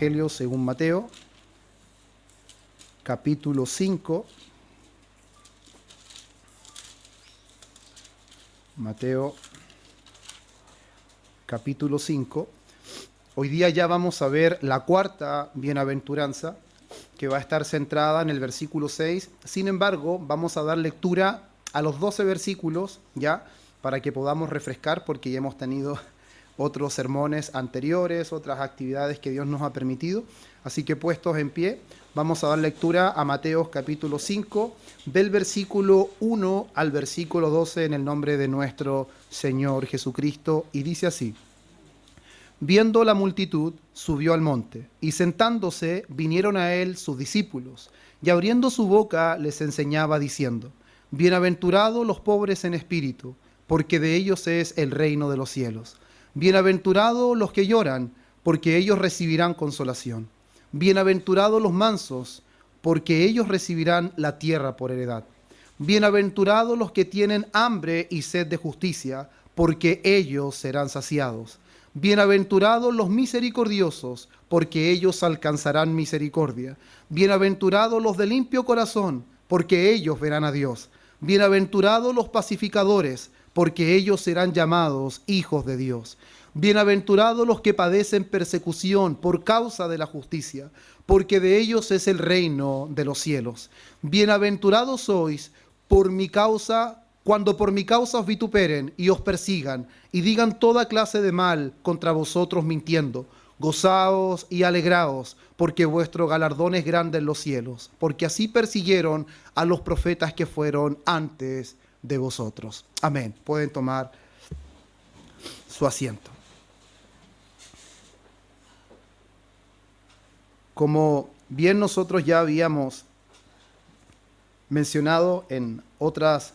Evangelio según Mateo, capítulo 5. Mateo, capítulo 5. Hoy día ya vamos a ver la cuarta bienaventuranza, que va a estar centrada en el versículo 6. Sin embargo, vamos a dar lectura a los 12 versículos, ya, para que podamos refrescar, porque ya hemos tenido otros sermones anteriores, otras actividades que Dios nos ha permitido. Así que puestos en pie, vamos a dar lectura a Mateo capítulo 5, del versículo 1 al versículo 12, en el nombre de nuestro Señor Jesucristo, y dice así: Viendo la multitud, subió al monte, y sentándose, vinieron a él sus discípulos, y abriendo su boca les enseñaba diciendo: Bienaventurados los pobres en espíritu, porque de ellos es el reino de los cielos. Bienaventurados los que lloran, porque ellos recibirán consolación. Bienaventurados los mansos, porque ellos recibirán la tierra por heredad. Bienaventurados los que tienen hambre y sed de justicia, porque ellos serán saciados. Bienaventurados los misericordiosos, porque ellos alcanzarán misericordia. Bienaventurados los de limpio corazón, porque ellos verán a Dios. Bienaventurados los pacificadores, porque ellos serán llamados hijos de Dios. Bienaventurados los que padecen persecución por causa de la justicia, porque de ellos es el reino de los cielos. Bienaventurados sois por mi causa, cuando por mi causa os vituperen y os persigan, y digan toda clase de mal contra vosotros mintiendo. Gozaos y alegraos, porque vuestro galardón es grande en los cielos, porque así persiguieron a los profetas que fueron antes de vosotros. Amén. Pueden tomar su asiento. Como bien nosotros ya habíamos mencionado en otras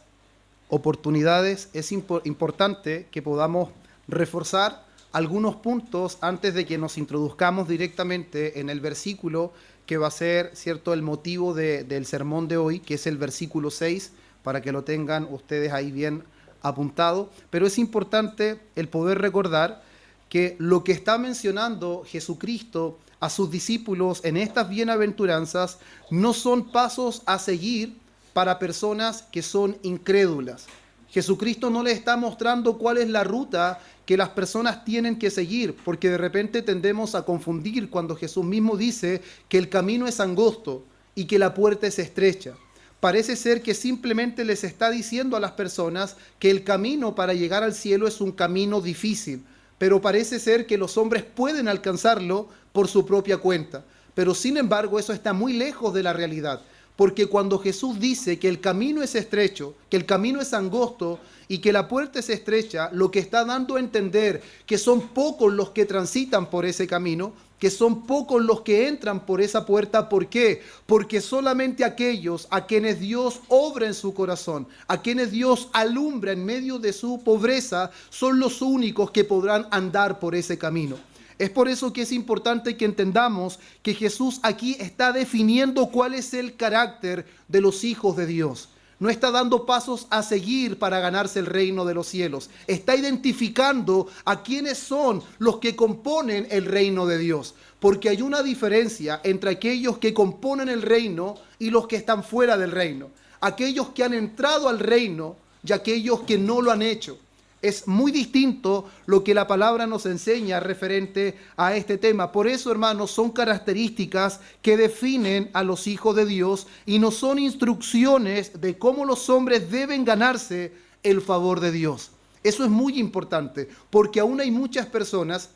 oportunidades, es importante que podamos reforzar algunos puntos antes de que nos introduzcamos directamente en el versículo que va a ser, ¿cierto?, el motivo del sermón de hoy, que es el versículo 6, para que lo tengan ustedes ahí bien apuntado. Pero es importante el poder recordar que lo que está mencionando Jesucristo a sus discípulos en estas bienaventuranzas no son pasos a seguir para personas que son incrédulas. Jesucristo no les está mostrando cuál es la ruta que las personas tienen que seguir, porque de repente tendemos a confundir cuando Jesús mismo dice que el camino es angosto y que la puerta es estrecha. Parece ser que simplemente les está diciendo a las personas que el camino para llegar al cielo es un camino difícil, pero parece ser que los hombres pueden alcanzarlo por su propia cuenta. Pero sin embargo, eso está muy lejos de la realidad, porque cuando Jesús dice que el camino es estrecho, que el camino es angosto y que la puerta es estrecha, lo que está dando a entender que son pocos los que transitan por ese camino, que son pocos los que entran por esa puerta. ¿Por qué? Porque solamente aquellos a quienes Dios obra en su corazón, a quienes Dios alumbra en medio de su pobreza, son los únicos que podrán andar por ese camino. Es por eso que es importante que entendamos que Jesús aquí está definiendo cuál es el carácter de los hijos de Dios. No está dando pasos a seguir para ganarse el reino de los cielos. Está identificando a quiénes son los que componen el reino de Dios. Porque hay una diferencia entre aquellos que componen el reino y los que están fuera del reino. Aquellos que han entrado al reino y aquellos que no lo han hecho. Es muy distinto lo que la palabra nos enseña referente a este tema. Por eso, hermanos, son características que definen a los hijos de Dios y no son instrucciones de cómo los hombres deben ganarse el favor de Dios. Eso es muy importante, porque aún hay muchas personas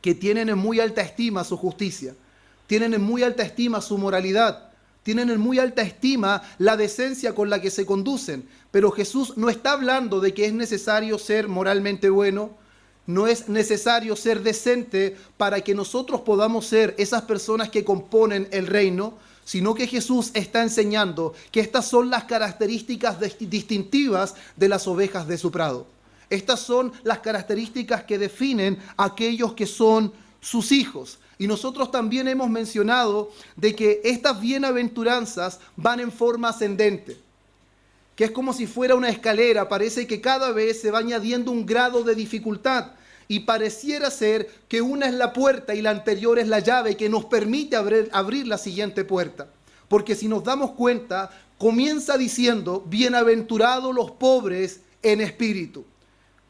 que tienen en muy alta estima su justicia, tienen en muy alta estima su moralidad, tienen en muy alta estima la decencia con la que se conducen. Pero Jesús no está hablando de que es necesario ser moralmente bueno, no es necesario ser decente para que nosotros podamos ser esas personas que componen el reino, sino que Jesús está enseñando que estas son las características distintivas de las ovejas de su prado. Estas son las características que definen a aquellos que son sus hijos. Y nosotros también hemos mencionado de que estas bienaventuranzas van en forma ascendente, que es como si fuera una escalera. Parece que cada vez se va añadiendo un grado de dificultad. Y pareciera ser que una es la puerta y la anterior es la llave que nos permite abrir la siguiente puerta. Porque si nos damos cuenta, comienza diciendo, bienaventurados los pobres en espíritu,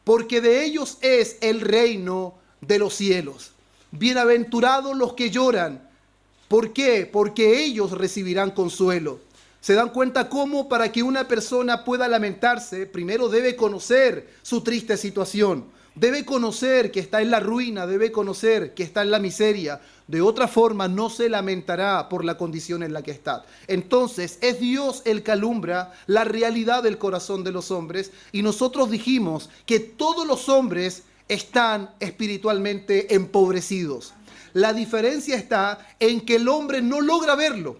porque de ellos es el reino de los cielos. Bienaventurados los que lloran. ¿Por qué? Porque ellos recibirán consuelo. ¿Se dan cuenta cómo para que una persona pueda lamentarse, primero debe conocer su triste situación? Debe conocer que está en la ruina, debe conocer que está en la miseria. De otra forma no se lamentará por la condición en la que está. Entonces es Dios el que alumbra la realidad del corazón de los hombres. Y nosotros dijimos que todos los hombres están espiritualmente empobrecidos. La diferencia está en que el hombre no logra verlo.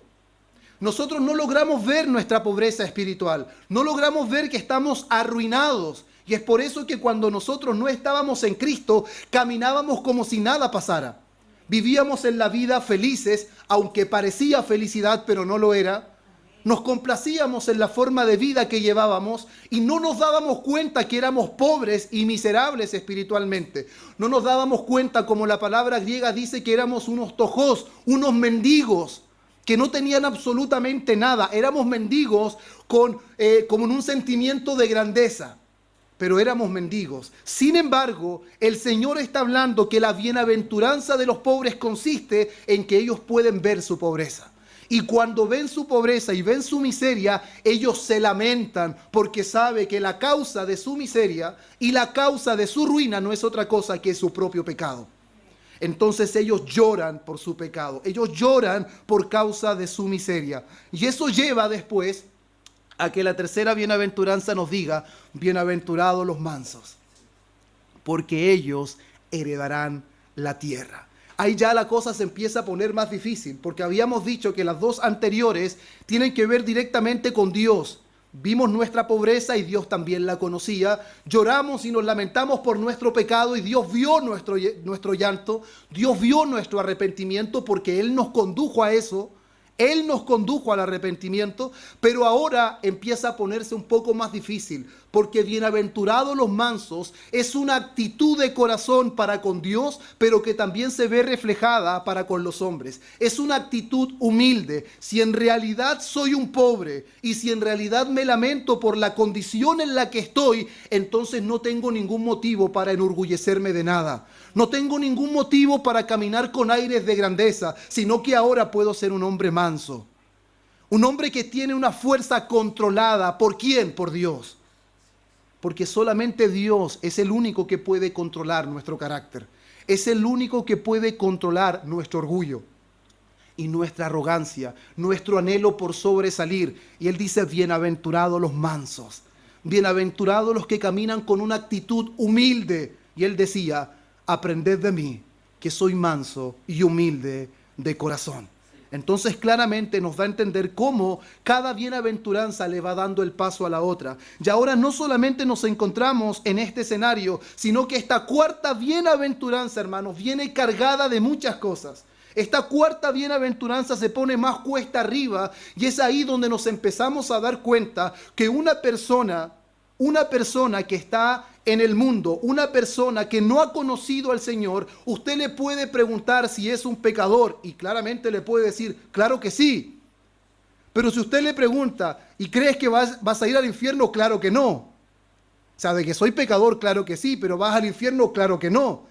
Nosotros no logramos ver nuestra pobreza espiritual. No logramos ver que estamos arruinados. Y es por eso que cuando nosotros no estábamos en Cristo, caminábamos como si nada pasara. Vivíamos en la vida felices, aunque parecía felicidad, pero no lo era. Nos complacíamos en la forma de vida que llevábamos y no nos dábamos cuenta que éramos pobres y miserables espiritualmente. No nos dábamos cuenta, como la palabra griega dice, que éramos unos tojos, unos mendigos, que no tenían absolutamente nada. Éramos mendigos como en un sentimiento de grandeza, pero éramos mendigos. Sin embargo, el Señor está hablando que la bienaventuranza de los pobres consiste en que ellos pueden ver su pobreza. Y cuando ven su pobreza y ven su miseria, ellos se lamentan porque sabe que la causa de su miseria y la causa de su ruina no es otra cosa que su propio pecado. Entonces ellos lloran por su pecado, ellos lloran por causa de su miseria. Y eso lleva después a que la tercera bienaventuranza nos diga, bienaventurados los mansos, porque ellos heredarán la tierra. Ahí ya la cosa se empieza a poner más difícil, porque habíamos dicho que las dos anteriores tienen que ver directamente con Dios. Vimos nuestra pobreza y Dios también la conocía. Lloramos y nos lamentamos por nuestro pecado y Dios vio nuestro llanto. Dios vio nuestro arrepentimiento porque Él nos condujo a eso. Él nos condujo al arrepentimiento, pero ahora empieza a ponerse un poco más difícil, porque bienaventurados los mansos es una actitud de corazón para con Dios, pero que también se ve reflejada para con los hombres. Es una actitud humilde. Si en realidad soy un pobre y si en realidad me lamento por la condición en la que estoy, entonces no tengo ningún motivo para enorgullecerme de nada. No tengo ningún motivo para caminar con aires de grandeza, sino que ahora puedo ser un hombre manso. Un hombre que tiene una fuerza controlada. ¿Por quién? Por Dios. Porque solamente Dios es el único que puede controlar nuestro carácter. Es el único que puede controlar nuestro orgullo y nuestra arrogancia, nuestro anhelo por sobresalir. Y Él dice, bienaventurados los mansos. Bienaventurados los que caminan con una actitud humilde. Y Él decía, aprended de mí, que soy manso y humilde de corazón. Entonces claramente nos da a entender cómo cada bienaventuranza le va dando el paso a la otra. Y ahora no solamente nos encontramos en este escenario, sino que esta cuarta bienaventuranza, hermanos, viene cargada de muchas cosas. Esta cuarta bienaventuranza se pone más cuesta arriba y es ahí donde nos empezamos a dar cuenta que una persona que está en el mundo, una persona que no ha conocido al Señor, usted le puede preguntar si es un pecador y claramente le puede decir, claro que sí. Pero si usted le pregunta, ¿y crees que vas a ir al infierno? Claro que no. O sea, de que soy pecador, claro que sí, pero vas al infierno, claro que no.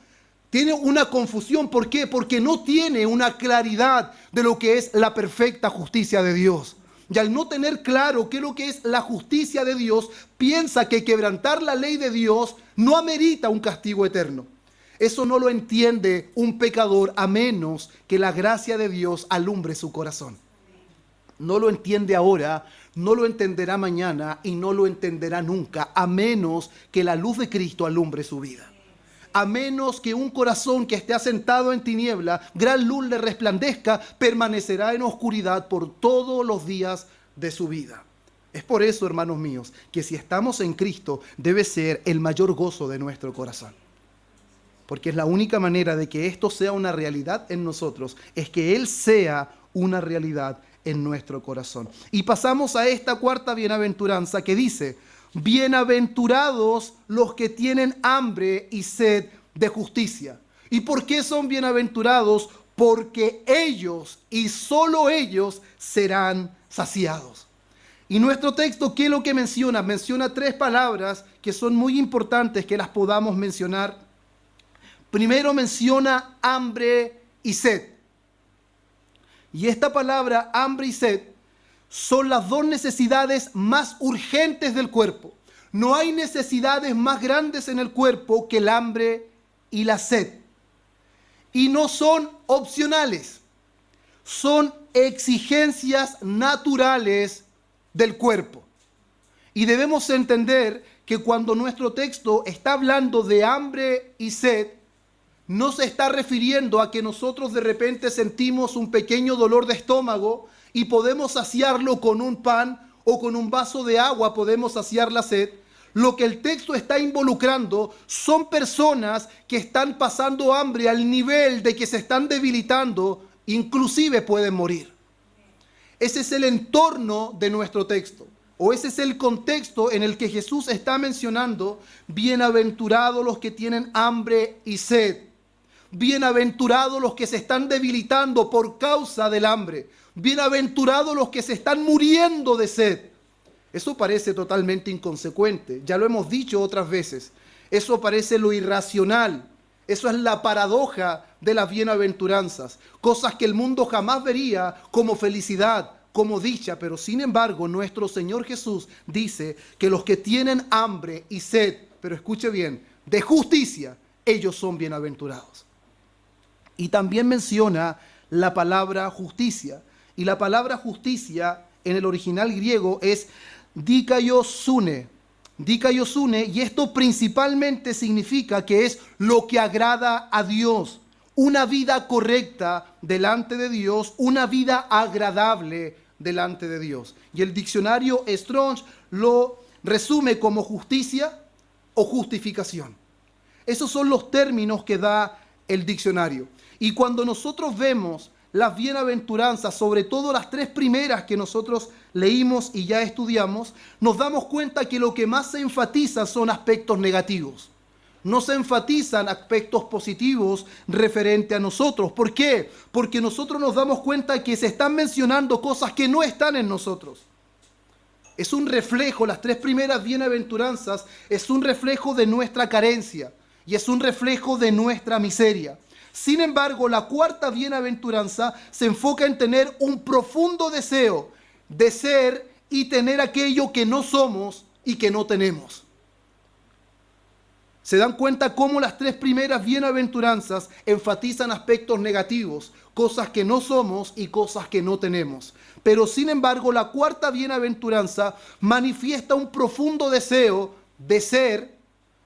Tiene una confusión, ¿por qué? Porque no tiene una claridad de lo que es la perfecta justicia de Dios. Y al no tener claro qué es lo que es la justicia de Dios, piensa que quebrantar la ley de Dios no amerita un castigo eterno. Eso no lo entiende un pecador a menos que la gracia de Dios alumbre su corazón. No lo entiende ahora, no lo entenderá mañana y no lo entenderá nunca, a menos que la luz de Cristo alumbre su vida. A menos que un corazón que esté asentado en tiniebla, gran luz le resplandezca, permanecerá en oscuridad por todos los días de su vida. Es por eso, hermanos míos, que si estamos en Cristo, debe ser el mayor gozo de nuestro corazón. Porque es la única manera de que esto sea una realidad en nosotros, es que Él sea una realidad en nuestro corazón. Y pasamos a esta cuarta bienaventuranza que dice, bienaventurados los que tienen hambre y sed de justicia. ¿Y por qué son bienaventurados? Porque ellos y solo ellos serán saciados. Y nuestro texto, ¿qué es lo que menciona? Menciona tres palabras que son muy importantes que las podamos mencionar. Primero menciona hambre y sed. Y esta palabra, hambre y sed, son las dos necesidades más urgentes del cuerpo. No hay necesidades más grandes en el cuerpo que el hambre y la sed. Y no son opcionales, son exigencias naturales del cuerpo. Y debemos entender que cuando nuestro texto está hablando de hambre y sed, no se está refiriendo a que nosotros de repente sentimos un pequeño dolor de estómago y podemos saciarlo con un pan o con un vaso de agua, podemos saciar la sed. Lo que el texto está involucrando son personas que están pasando hambre al nivel de que se están debilitando, inclusive pueden morir. Ese es el entorno de nuestro texto, o ese es el contexto en el que Jesús está mencionando: bienaventurados los que tienen hambre y sed. Bienaventurados los que se están debilitando por causa del hambre. Bienaventurados los que se están muriendo de sed. Eso parece totalmente inconsecuente. Ya lo hemos dicho otras veces. Eso parece lo irracional. Eso es la paradoja de las bienaventuranzas. Cosas que el mundo jamás vería como felicidad, como dicha. Pero sin embargo, nuestro Señor Jesús dice que los que tienen hambre y sed, pero escuche bien, de justicia, ellos son bienaventurados. Y también menciona la palabra justicia. Y la palabra justicia en el original griego es dikaiosune. Dikaiosune, y esto principalmente significa que es lo que agrada a Dios. Una vida correcta delante de Dios, una vida agradable delante de Dios. Y el diccionario Strong lo resume como justicia o justificación. Esos son los términos que da el diccionario. Y cuando nosotros vemos las bienaventuranzas, sobre todo las tres primeras que nosotros leímos y ya estudiamos, nos damos cuenta que lo que más se enfatiza son aspectos negativos. No se enfatizan aspectos positivos referente a nosotros. ¿Por qué? Porque nosotros nos damos cuenta que se están mencionando cosas que no están en nosotros. Es un reflejo, las tres primeras bienaventuranzas es un reflejo de nuestra carencia y es un reflejo de nuestra miseria. Sin embargo, la cuarta bienaventuranza se enfoca en tener un profundo deseo de ser y tener aquello que no somos y que no tenemos. ¿Se dan cuenta cómo las tres primeras bienaventuranzas enfatizan aspectos negativos, cosas que no somos y cosas que no tenemos? Pero sin embargo, la cuarta bienaventuranza manifiesta un profundo deseo de ser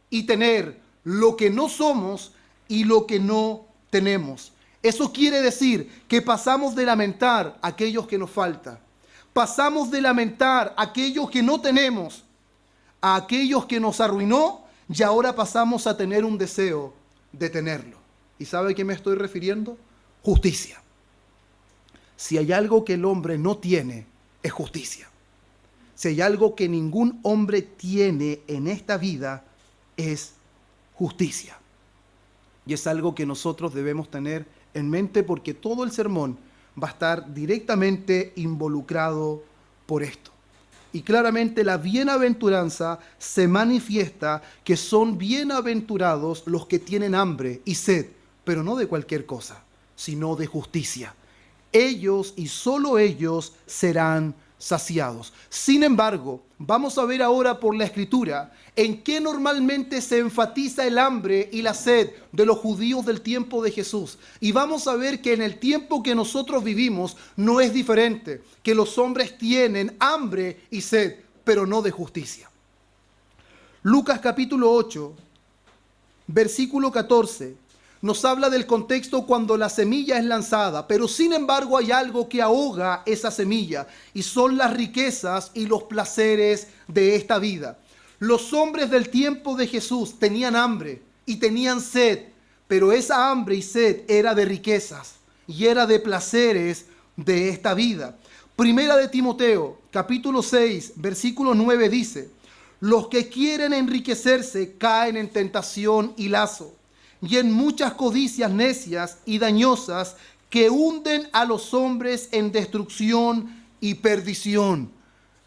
y tener lo que no somos y lo que no tenemos. Eso quiere decir que pasamos de lamentar a aquellos que nos falta. Pasamos de lamentar a aquellos que no tenemos, a aquellos que nos arruinó, y ahora pasamos a tener un deseo de tenerlo. ¿Y sabe a qué me estoy refiriendo? Justicia. Si hay algo que el hombre no tiene, es justicia. Si hay algo que ningún hombre tiene en esta vida, es justicia. Y es algo que nosotros debemos tener en mente porque todo el sermón va a estar directamente involucrado por esto. Y claramente la bienaventuranza se manifiesta que son bienaventurados los que tienen hambre y sed, pero no de cualquier cosa, sino de justicia. Ellos y solo ellos serán saciados. Sin embargo, vamos a ver ahora por la Escritura en qué normalmente se enfatiza el hambre y la sed de los judíos del tiempo de Jesús. Y vamos a ver que en el tiempo que nosotros vivimos no es diferente, que los hombres tienen hambre y sed, pero no de justicia. Lucas capítulo 8, versículo 14. Nos habla del contexto cuando la semilla es lanzada, pero sin embargo hay algo que ahoga esa semilla y son las riquezas y los placeres de esta vida. Los hombres del tiempo de Jesús tenían hambre y tenían sed, pero esa hambre y sed era de riquezas y era de placeres de esta vida. Primera de Timoteo, capítulo 6, versículo 9 dice: los que quieren enriquecerse caen en tentación y lazo, y en muchas codicias necias y dañosas que hunden a los hombres en destrucción y perdición.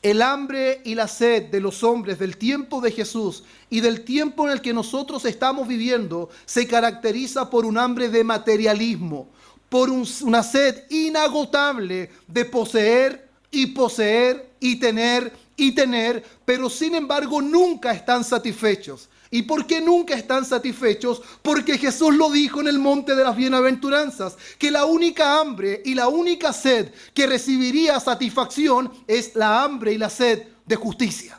El hambre y la sed de los hombres del tiempo de Jesús y del tiempo en el que nosotros estamos viviendo se caracteriza por un hambre de materialismo, por una sed inagotable de poseer y poseer y tener, pero sin embargo nunca están satisfechos. ¿Y por qué nunca están satisfechos? Porque Jesús lo dijo en el monte de las bienaventuranzas, que la única hambre y la única sed que recibiría satisfacción es la hambre y la sed de justicia.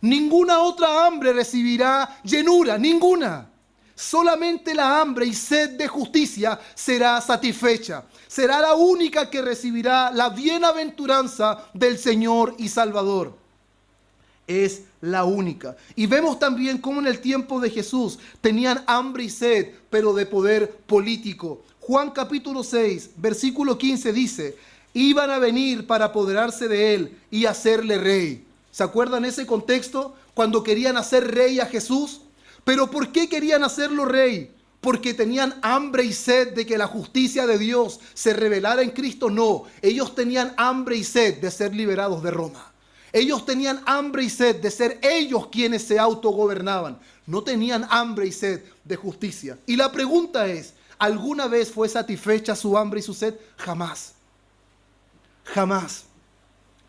Ninguna otra hambre recibirá llenura, ninguna. Solamente la hambre y sed de justicia será satisfecha. Será la única que recibirá la bienaventuranza del Señor y Salvador. Es la única. Y vemos también cómo en el tiempo de Jesús tenían hambre y sed, pero de poder político. Juan capítulo 6, versículo 15 dice: iban a venir para apoderarse de él y hacerle rey. ¿Se acuerdan ese contexto? Cuando querían hacer rey a Jesús. ¿Pero por qué querían hacerlo rey? ¿Porque tenían hambre y sed de que la justicia de Dios se revelara en Cristo? No, ellos tenían hambre y sed de ser liberados de Roma. Ellos tenían hambre y sed de ser ellos quienes se autogobernaban. No tenían hambre y sed de justicia. Y la pregunta es, ¿alguna vez fue satisfecha su hambre y su sed? Jamás. Jamás.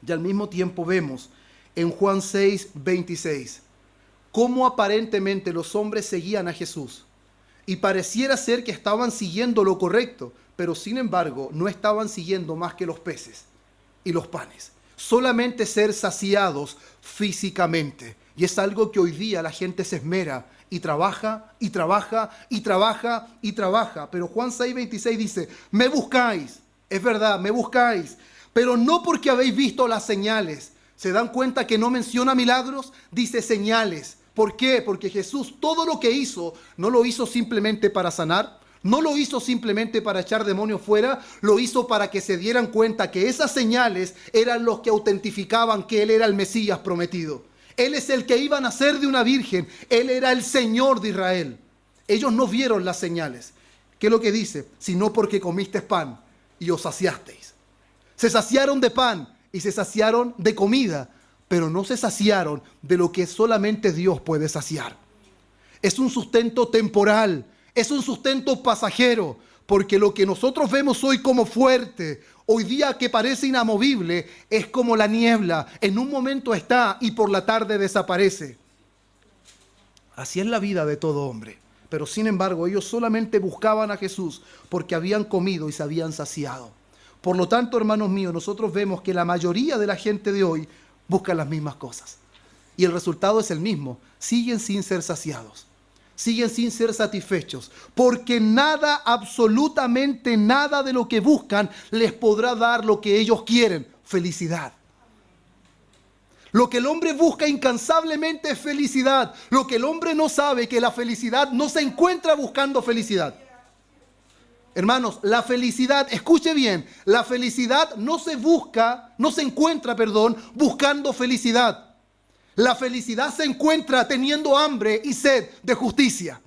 Y al mismo tiempo vemos en Juan 6, 26, cómo aparentemente los hombres seguían a Jesús. Y pareciera ser que estaban siguiendo lo correcto, pero sin embargo no estaban siguiendo más que los peces y los panes. Solamente ser saciados físicamente. Y es algo que hoy día la gente se esmera y trabaja, y trabaja, y trabaja, y trabaja. Pero Juan 6:26 dice: me buscáis, es verdad, me buscáis, pero no porque habéis visto las señales. ¿Se dan cuenta que no menciona milagros? Dice señales. ¿Por qué? Porque Jesús todo lo que hizo, no lo hizo simplemente para sanar, no lo hizo simplemente para echar demonios fuera, lo hizo para que se dieran cuenta que esas señales eran los que autentificaban que Él era el Mesías prometido. Él es el que iba a nacer de una virgen, Él era el Señor de Israel. Ellos no vieron las señales. ¿Qué es lo que dice? Sino porque comisteis pan y os saciasteis. Se saciaron de pan y se saciaron de comida, pero no se saciaron de lo que solamente Dios puede saciar. Es un sustento temporal, es un sustento pasajero, porque lo que nosotros vemos hoy como fuerte, hoy día que parece inamovible, es como la niebla. En un momento está y por la tarde desaparece. Así es la vida de todo hombre. Pero sin embargo, ellos solamente buscaban a Jesús porque habían comido y se habían saciado. Por lo tanto, hermanos míos, nosotros vemos que la mayoría de la gente de hoy buscan las mismas cosas. Y el resultado es el mismo. Siguen sin ser saciados. Siguen sin ser satisfechos. Porque nada, absolutamente nada de lo que buscan les podrá dar lo que ellos quieren: felicidad. Lo que el hombre busca incansablemente es felicidad. Lo que el hombre no sabe es que la felicidad no se encuentra buscando felicidad. Hermanos, la felicidad, escuche bien, la felicidad no se encuentra, buscando felicidad. La felicidad se encuentra teniendo hambre y sed de justicia.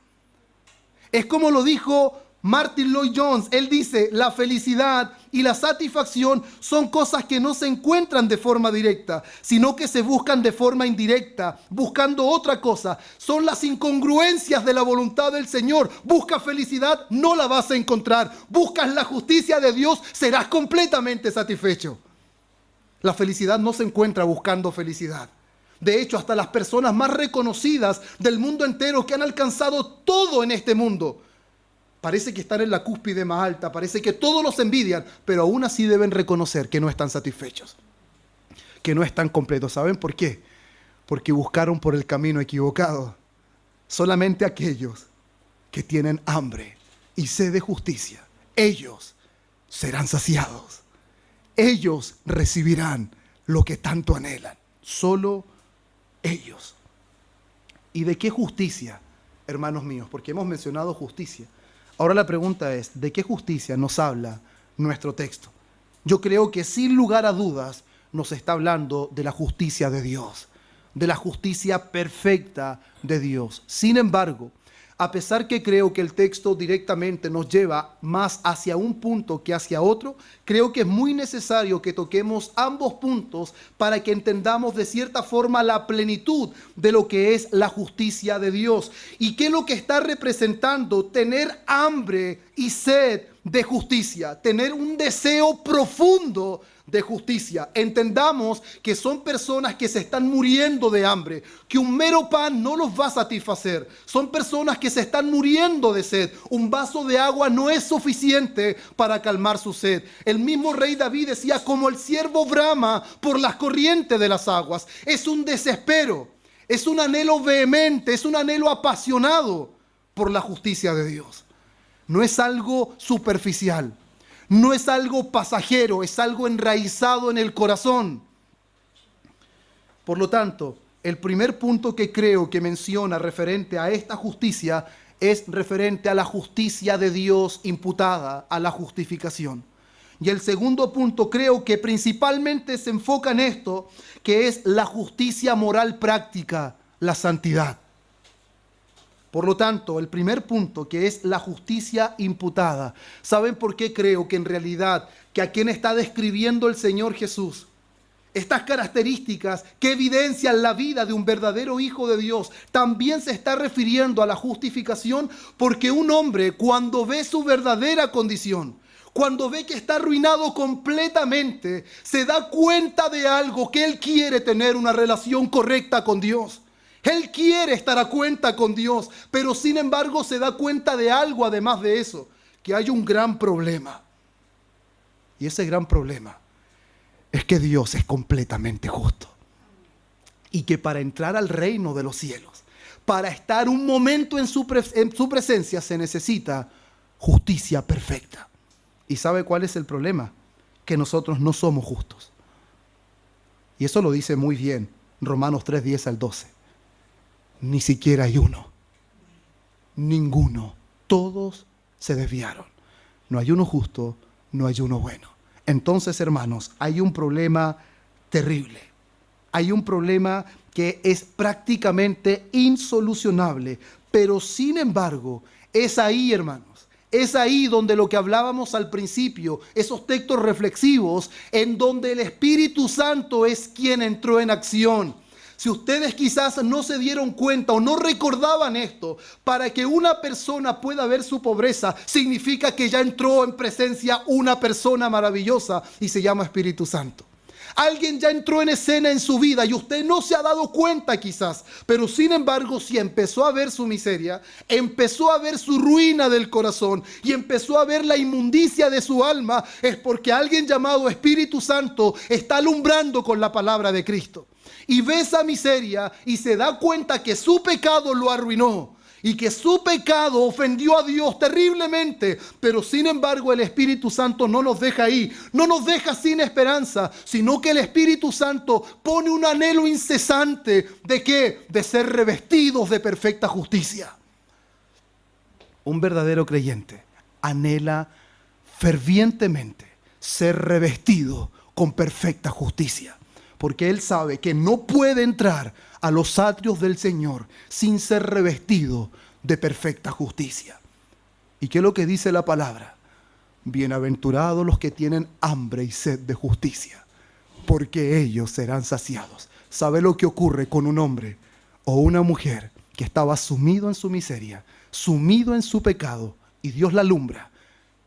Es como lo dijo Martin Lloyd Jones. Él dice: la felicidad y la satisfacción son cosas que no se encuentran de forma directa, sino que se buscan de forma indirecta, buscando otra cosa. Son las incongruencias de la voluntad del Señor. Buscas felicidad, no la vas a encontrar. Buscas la justicia de Dios, serás completamente satisfecho. La felicidad no se encuentra buscando felicidad. De hecho, hasta las personas más reconocidas del mundo entero, que han alcanzado todo en este mundo, parece que están en la cúspide más alta, parece que todos los envidian, pero aún así deben reconocer que no están satisfechos, que no están completos. ¿Saben por qué? Porque buscaron por el camino equivocado. Solamente aquellos que tienen hambre y sed de justicia, ellos serán saciados. Ellos recibirán lo que tanto anhelan. Solo ellos. ¿Y de qué justicia, hermanos míos? Porque hemos mencionado justicia. Ahora la pregunta es: ¿de qué justicia nos habla nuestro texto? Yo creo que sin lugar a dudas nos está hablando de la justicia de Dios, de la justicia perfecta de Dios. Sin embargo, a pesar que creo que el texto directamente nos lleva más hacia un punto que hacia otro, creo que es muy necesario que toquemos ambos puntos para que entendamos de cierta forma la plenitud de lo que es la justicia de Dios. ¿Y qué es lo que está representando tener hambre y sed de justicia? Tener un deseo profundo de justicia. Entendamos que son personas que se están muriendo de hambre, que un mero pan no los va a satisfacer. Son personas que se están muriendo de sed. Un vaso de agua no es suficiente para calmar su sed. El mismo rey David decía, como el ciervo brama por las corrientes de las aguas. Es un desespero, es un anhelo vehemente, es un anhelo apasionado por la justicia de Dios. No es algo superficial. No es algo pasajero, es algo enraizado en el corazón. Por lo tanto, el primer punto que creo que menciona referente a esta justicia es referente a la justicia de Dios imputada, a la justificación. Y el segundo punto creo que principalmente se enfoca en esto, que es la justicia moral práctica, la santidad. Por lo tanto, el primer punto, que es la justicia imputada. ¿Saben por qué creo que en realidad que a quien está describiendo el Señor Jesús, estas características que evidencian la vida de un verdadero hijo de Dios, también se está refiriendo a la justificación? Porque un hombre, cuando ve su verdadera condición, cuando ve que está arruinado completamente, se da cuenta de algo, que él quiere tener una relación correcta con Dios. Él quiere estar a cuenta con Dios, pero sin embargo se da cuenta de algo además de eso, que hay un gran problema. Y ese gran problema es que Dios es completamente justo. Y que para entrar al reino de los cielos, para estar un momento en su presencia, se necesita justicia perfecta. ¿Y sabe cuál es el problema? Que nosotros no somos justos. Y eso lo dice muy bien Romanos 3, 10 al 12. Ni siquiera hay uno. Ninguno. Todos se desviaron. No hay uno justo, no hay uno bueno. Entonces, hermanos, hay un problema terrible. Hay un problema que es prácticamente insolucionable. Pero sin embargo, es ahí, hermanos, es ahí donde lo que hablábamos al principio, esos textos reflexivos, en donde el Espíritu Santo es quien entró en acción. Si ustedes quizás no se dieron cuenta o no recordaban esto, para que una persona pueda ver su pobreza, significa que ya entró en presencia una persona maravillosa y se llama Espíritu Santo. Alguien ya entró en escena en su vida y usted no se ha dado cuenta quizás, pero sin embargo, si empezó a ver su miseria, empezó a ver su ruina del corazón y empezó a ver la inmundicia de su alma, es porque alguien llamado Espíritu Santo está alumbrando con la palabra de Cristo. Y ve esa miseria y se da cuenta que su pecado lo arruinó y que su pecado ofendió a Dios terriblemente. Pero sin embargo el Espíritu Santo no nos deja ahí, no nos deja sin esperanza, sino que el Espíritu Santo pone un anhelo incesante ¿de qué? De ser revestidos de perfecta justicia. Un verdadero creyente anhela fervientemente ser revestido con perfecta justicia. Porque él sabe que no puede entrar a los atrios del Señor sin ser revestido de perfecta justicia. ¿Y qué es lo que dice la palabra? Bienaventurados los que tienen hambre y sed de justicia, porque ellos serán saciados. ¿Sabe lo que ocurre con un hombre o una mujer que estaba sumido en su miseria, sumido en su pecado, y Dios la alumbra,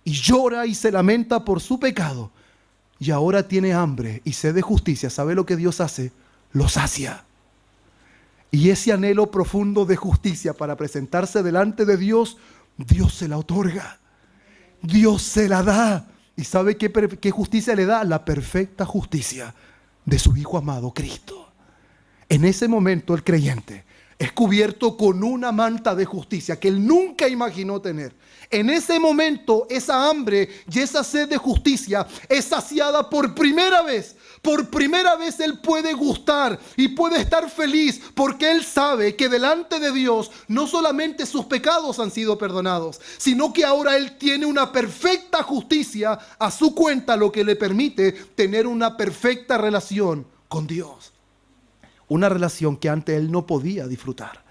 y llora y se lamenta por su pecado, y ahora tiene hambre y sed de justicia? ¿Sabe lo que Dios hace? Lo sacia. Y ese anhelo profundo de justicia para presentarse delante de Dios, Dios se la otorga. Dios se la da. ¿Y sabe qué justicia le da? La perfecta justicia de su Hijo amado Cristo. En ese momento el creyente es cubierto con una manta de justicia que él nunca imaginó tener. En ese momento esa hambre y esa sed de justicia es saciada por primera vez. Por primera vez él puede gustar y puede estar feliz porque él sabe que delante de Dios no solamente sus pecados han sido perdonados, sino que ahora él tiene una perfecta justicia a su cuenta, lo que le permite tener una perfecta relación con Dios. Una relación que antes él no podía disfrutar.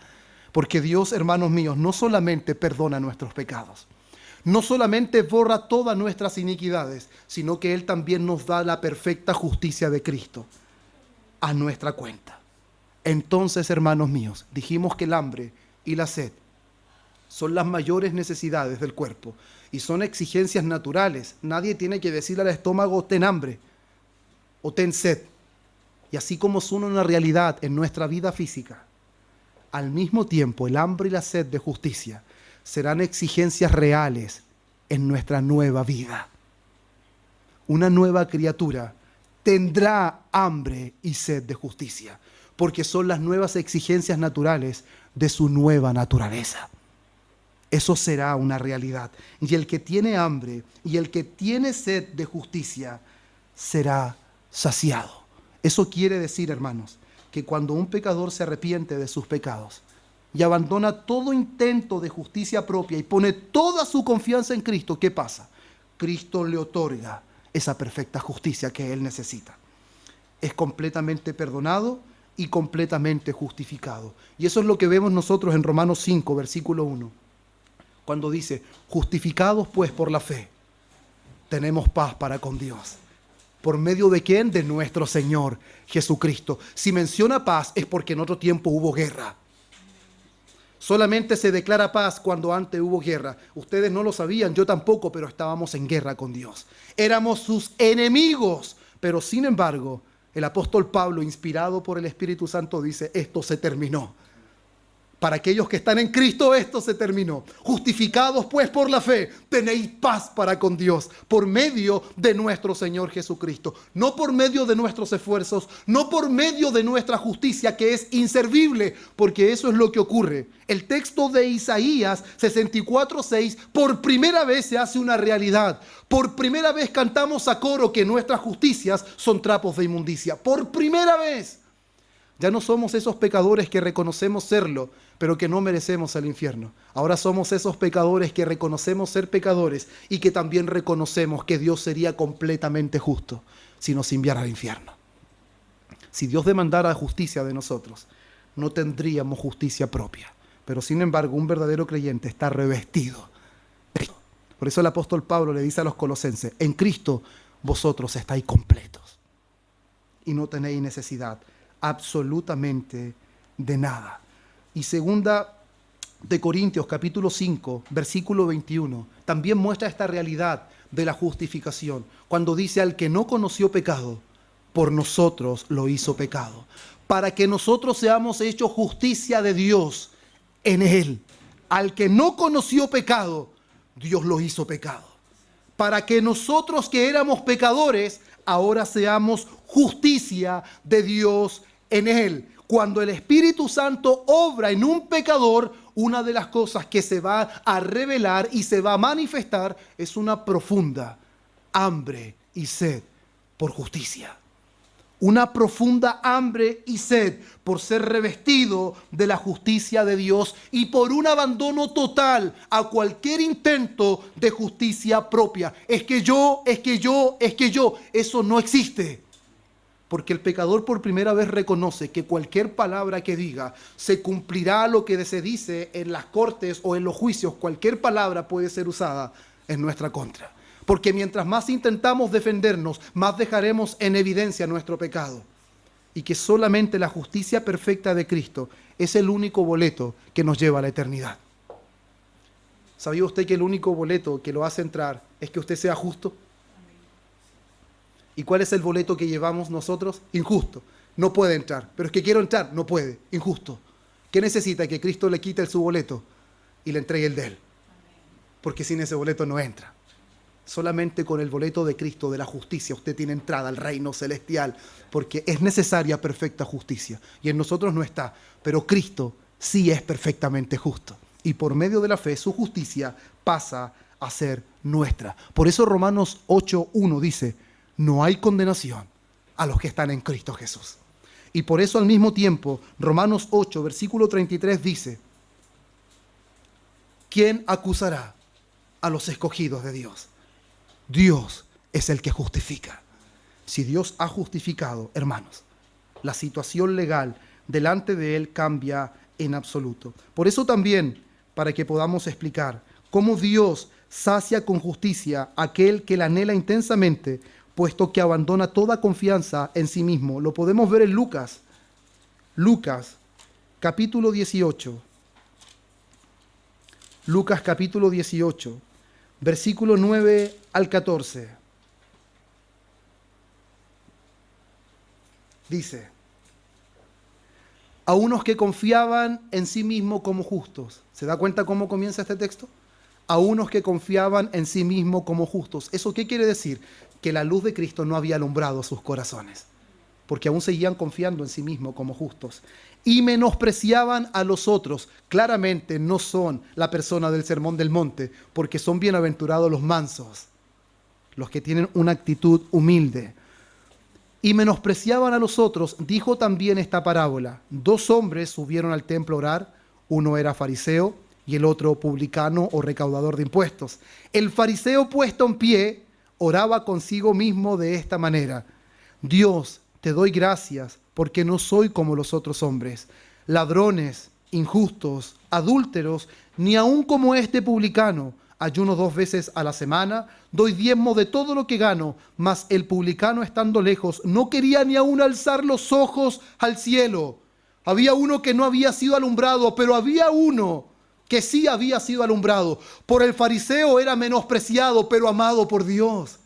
Porque Dios, hermanos míos, no solamente perdona nuestros pecados, no solamente borra todas nuestras iniquidades, sino que Él también nos da la perfecta justicia de Cristo a nuestra cuenta. Entonces, hermanos míos, dijimos que el hambre y la sed son las mayores necesidades del cuerpo y son exigencias naturales. Nadie tiene que decirle al estómago, ten hambre o ten sed. Y así como son una realidad en nuestra vida física, al mismo tiempo el hambre y la sed de justicia serán exigencias reales en nuestra nueva vida. Una nueva criatura tendrá hambre y sed de justicia, porque son las nuevas exigencias naturales de su nueva naturaleza. Eso será una realidad. Y el que tiene hambre y el que tiene sed de justicia será saciado. Eso quiere decir, hermanos, que cuando un pecador se arrepiente de sus pecados y abandona todo intento de justicia propia y pone toda su confianza en Cristo, ¿qué pasa? Cristo le otorga esa perfecta justicia que él necesita. Es completamente perdonado y completamente justificado. Y eso es lo que vemos nosotros en Romanos 5, versículo 1. Cuando dice, justificados pues por la fe, tenemos paz para con Dios. ¿Por medio de quién? De nuestro Señor Jesucristo. Si menciona paz es porque en otro tiempo hubo guerra. Solamente se declara paz cuando antes hubo guerra. Ustedes no lo sabían, yo tampoco, pero estábamos en guerra con Dios. Éramos sus enemigos, pero sin embargo, el apóstol Pablo, inspirado por el Espíritu Santo, dice, esto se terminó. Para aquellos que están en Cristo, esto se terminó. Justificados pues por la fe, tenéis paz para con Dios por medio de nuestro Señor Jesucristo. No por medio de nuestros esfuerzos, no por medio de nuestra justicia que es inservible, porque eso es lo que ocurre. El texto de Isaías 64:6 por primera vez se hace una realidad. Por primera vez cantamos a coro que nuestras justicias son trapos de inmundicia. Por primera vez. Ya no somos esos pecadores que reconocemos serlo, pero que no merecemos el infierno. Ahora somos esos pecadores que reconocemos ser pecadores y que también reconocemos que Dios sería completamente justo si nos enviara al infierno. Si Dios demandara justicia de nosotros, no tendríamos justicia propia. Pero sin embargo, un verdadero creyente está revestido. Por eso el apóstol Pablo le dice a los colosenses, en Cristo vosotros estáis completos y no tenéis necesidad absolutamente de nada. Y segunda de Corintios capítulo 5 versículo 21 también muestra esta realidad de la justificación cuando dice al que no conoció pecado por nosotros lo hizo pecado para que nosotros seamos hechos justicia de Dios en él. Al que no conoció pecado Dios lo hizo pecado para que nosotros que éramos pecadores ahora seamos justicia de Dios en él. Cuando el Espíritu Santo obra en un pecador, una de las cosas que se va a revelar y se va a manifestar es una profunda hambre y sed por justicia. Una profunda hambre y sed por ser revestido de la justicia de Dios y por un abandono total a cualquier intento de justicia propia. Es que yo. Eso no existe. Porque el pecador por primera vez reconoce que cualquier palabra que diga se cumplirá lo que se dice en las cortes o en los juicios. Cualquier palabra puede ser usada en nuestra contra. Porque mientras más intentamos defendernos, más dejaremos en evidencia nuestro pecado. Y que solamente la justicia perfecta de Cristo es el único boleto que nos lleva a la eternidad. ¿Sabía usted que el único boleto que lo hace entrar es que usted sea justo? ¿Y cuál es el boleto que llevamos nosotros? Injusto. No puede entrar. Pero es que quiero entrar. No puede. Injusto. ¿Qué necesita? Que Cristo le quite su boleto y le entregue el de él. Porque sin ese boleto no entra. Solamente con el boleto de Cristo, de la justicia, usted tiene entrada al reino celestial. Porque es necesaria perfecta justicia. Y en nosotros no está. Pero Cristo sí es perfectamente justo. Y por medio de la fe, su justicia pasa a ser nuestra. Por eso Romanos 8:1 dice, no hay condenación a los que están en Cristo Jesús. Y por eso al mismo tiempo, Romanos 8, versículo 33 dice, ¿quién acusará a los escogidos de Dios? Dios es el que justifica. Si Dios ha justificado, hermanos, la situación legal delante de Él cambia en absoluto. Por eso también, para que podamos explicar cómo Dios sacia con justicia a aquel que la anhela intensamente, puesto que abandona toda confianza en sí mismo. Lo podemos ver en Lucas. Lucas, capítulo 18. Lucas, capítulo 18, versículo 9 al 14. Dice: a unos que confiaban en sí mismos como justos. ¿Se da cuenta cómo comienza este texto? A unos que confiaban en sí mismos como justos. ¿Eso qué quiere decir? Que la luz de Cristo no había alumbrado sus corazones, porque aún seguían confiando en sí mismos como justos. Y menospreciaban a los otros. Claramente no son la persona del Sermón del Monte, porque son bienaventurados los mansos, los que tienen una actitud humilde. Y menospreciaban a los otros. Dijo también esta parábola: 2 hombres subieron al templo a orar, uno era fariseo y el otro publicano o recaudador de impuestos. El fariseo, puesto en pie, oraba consigo mismo de esta manera: Dios, te doy gracias porque no soy como los otros hombres, ladrones, injustos, adúlteros, ni aun como este publicano. Ayuno 2 veces a la semana, doy diezmo de todo lo que gano. Mas el publicano, estando lejos, no quería ni aun alzar los ojos al cielo. Había uno que no había sido alumbrado, pero había uno que sí había sido alumbrado. Por el fariseo era menospreciado, pero amado por Dios.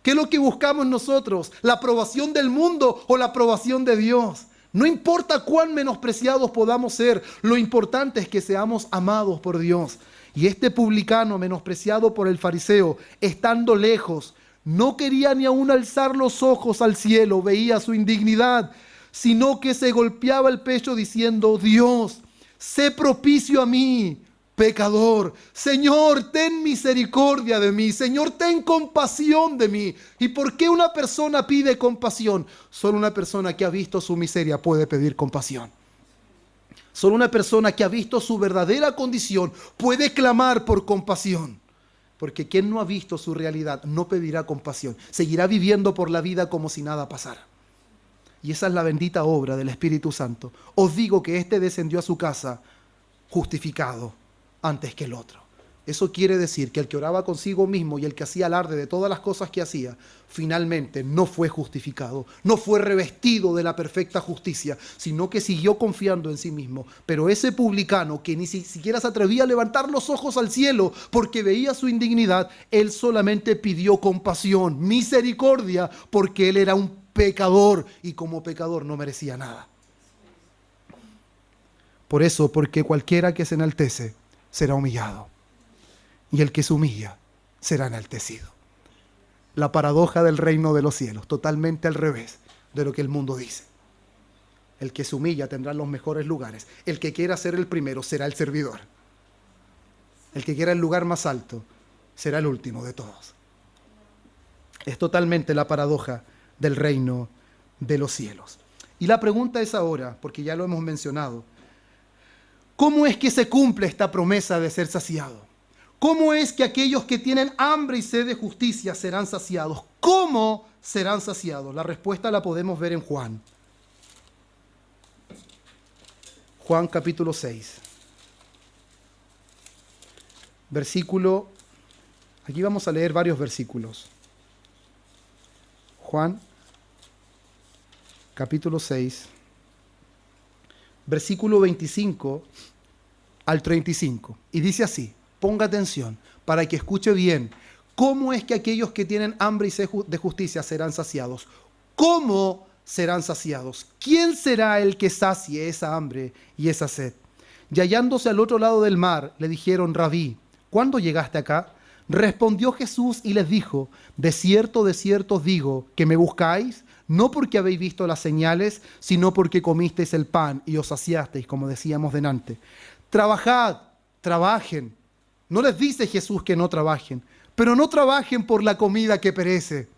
¿Qué es lo que buscamos nosotros? ¿La aprobación del mundo o la aprobación de Dios? No importa cuán menospreciados podamos ser, lo importante es que seamos amados por Dios. Y este publicano, menospreciado por el fariseo, estando lejos, no quería ni aun alzar los ojos al cielo, veía su indignidad, sino que se golpeaba el pecho diciendo: Dios, sé propicio a mí, pecador. Señor, ten misericordia de mí. Señor, ten compasión de mí. ¿Y por qué una persona pide compasión? Solo una persona que ha visto su miseria puede pedir compasión. Solo una persona que ha visto su verdadera condición puede clamar por compasión. Porque quien no ha visto su realidad no pedirá compasión. Seguirá viviendo por la vida como si nada pasara. Y esa es la bendita obra del Espíritu Santo. Os digo que éste descendió a su casa justificado antes que el otro. Eso quiere decir que el que oraba consigo mismo y el que hacía alarde de todas las cosas que hacía, finalmente no fue justificado, no fue revestido de la perfecta justicia, sino que siguió confiando en sí mismo. Pero ese publicano que ni siquiera se atrevía a levantar los ojos al cielo porque veía su indignidad, él solamente pidió compasión, misericordia, porque él era un pecador y como pecador no merecía nada. Por eso, porque cualquiera que se enaltece será humillado, y el que se humilla será enaltecido. La paradoja del reino de los cielos, totalmente al revés de lo que el mundo dice. El que se humilla tendrá los mejores lugares. El que quiera ser el primero será el servidor. El que quiera el lugar más alto será el último de todos. Es totalmente la paradoja del reino de los cielos. Y la pregunta es ahora, porque ya lo hemos mencionado: ¿cómo es que se cumple esta promesa de ser saciado? ¿Cómo es que aquellos que tienen hambre y sed de justicia serán saciados? ¿Cómo serán saciados? La respuesta la podemos ver en Juan. Juan capítulo 6. Versículo, aquí vamos a leer varios versículos. Juan capítulo 6, versículo 25 al 35. Y dice así: ponga atención para que escuche bien. ¿Cómo es que aquellos que tienen hambre y sed de justicia serán saciados? ¿Cómo serán saciados? ¿Quién será el que sacie esa hambre y esa sed? Y hallándose al otro lado del mar, le dijeron: Rabí, ¿cuándo llegaste acá? Respondió Jesús y les dijo: de cierto os digo, que me buscáis, no porque habéis visto las señales, sino porque comisteis el pan y os saciasteis, como decíamos delante. Trabajad, trabajen. No les dice Jesús que no trabajen, pero no trabajen por la comida que perece,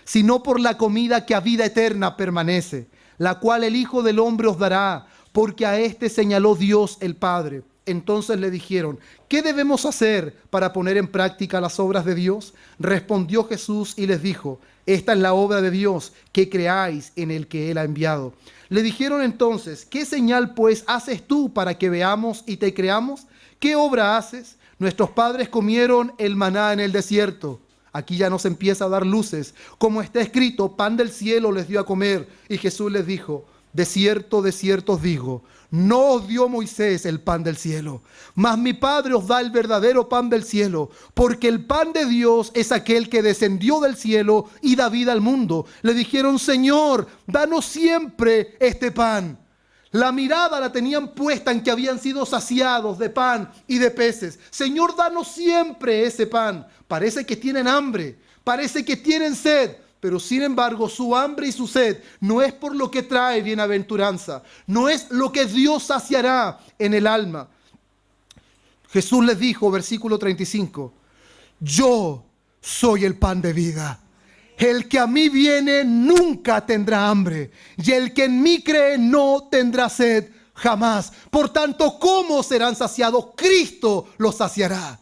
sino por la comida que a vida eterna permanece, la cual el Hijo del Hombre os dará, porque a éste señaló Dios el Padre. Entonces le dijeron: ¿qué debemos hacer para poner en práctica las obras de Dios? Respondió Jesús y les dijo: Esta es la obra de Dios, que creáis en el que Él ha enviado. Le dijeron entonces: ¿qué señal pues haces tú para que veamos y te creamos? ¿Qué obra haces? Nuestros padres comieron el maná en el desierto. Aquí ya nos empieza a dar luces. Como está escrito, pan del cielo les dio a comer. Y Jesús les dijo: de cierto os digo, no os dio Moisés el pan del cielo, mas mi Padre os da el verdadero pan del cielo, porque el pan de Dios es aquel que descendió del cielo y da vida al mundo. Le dijeron: Señor, danos siempre este pan. La mirada la tenían puesta en que habían sido saciados de pan y de peces. Señor, danos siempre ese pan. Parece que tienen hambre, parece que tienen sed, pero sin embargo su hambre y su sed no es por lo que trae bienaventuranza, no es lo que Dios saciará en el alma. Jesús les dijo, versículo 35, yo soy el pan de vida. El que a mí viene nunca tendrá hambre, y el que en mí cree no tendrá sed jamás. Por tanto, ¿cómo serán saciados? Cristo los saciará.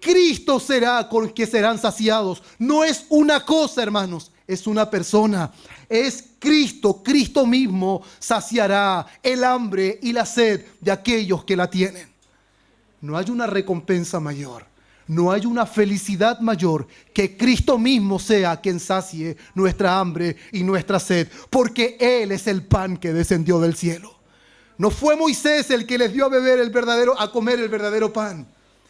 Cristo será con que serán saciados. No es una cosa, hermanos, es una persona. Es Cristo. Cristo mismo saciará el hambre y la sed de aquellos que la tienen. No hay una recompensa mayor, no hay una felicidad mayor que Cristo mismo sea quien sacie nuestra hambre y nuestra sed, porque Él es el pan que descendió del cielo. No fue Moisés el que les dio a comer el verdadero pan.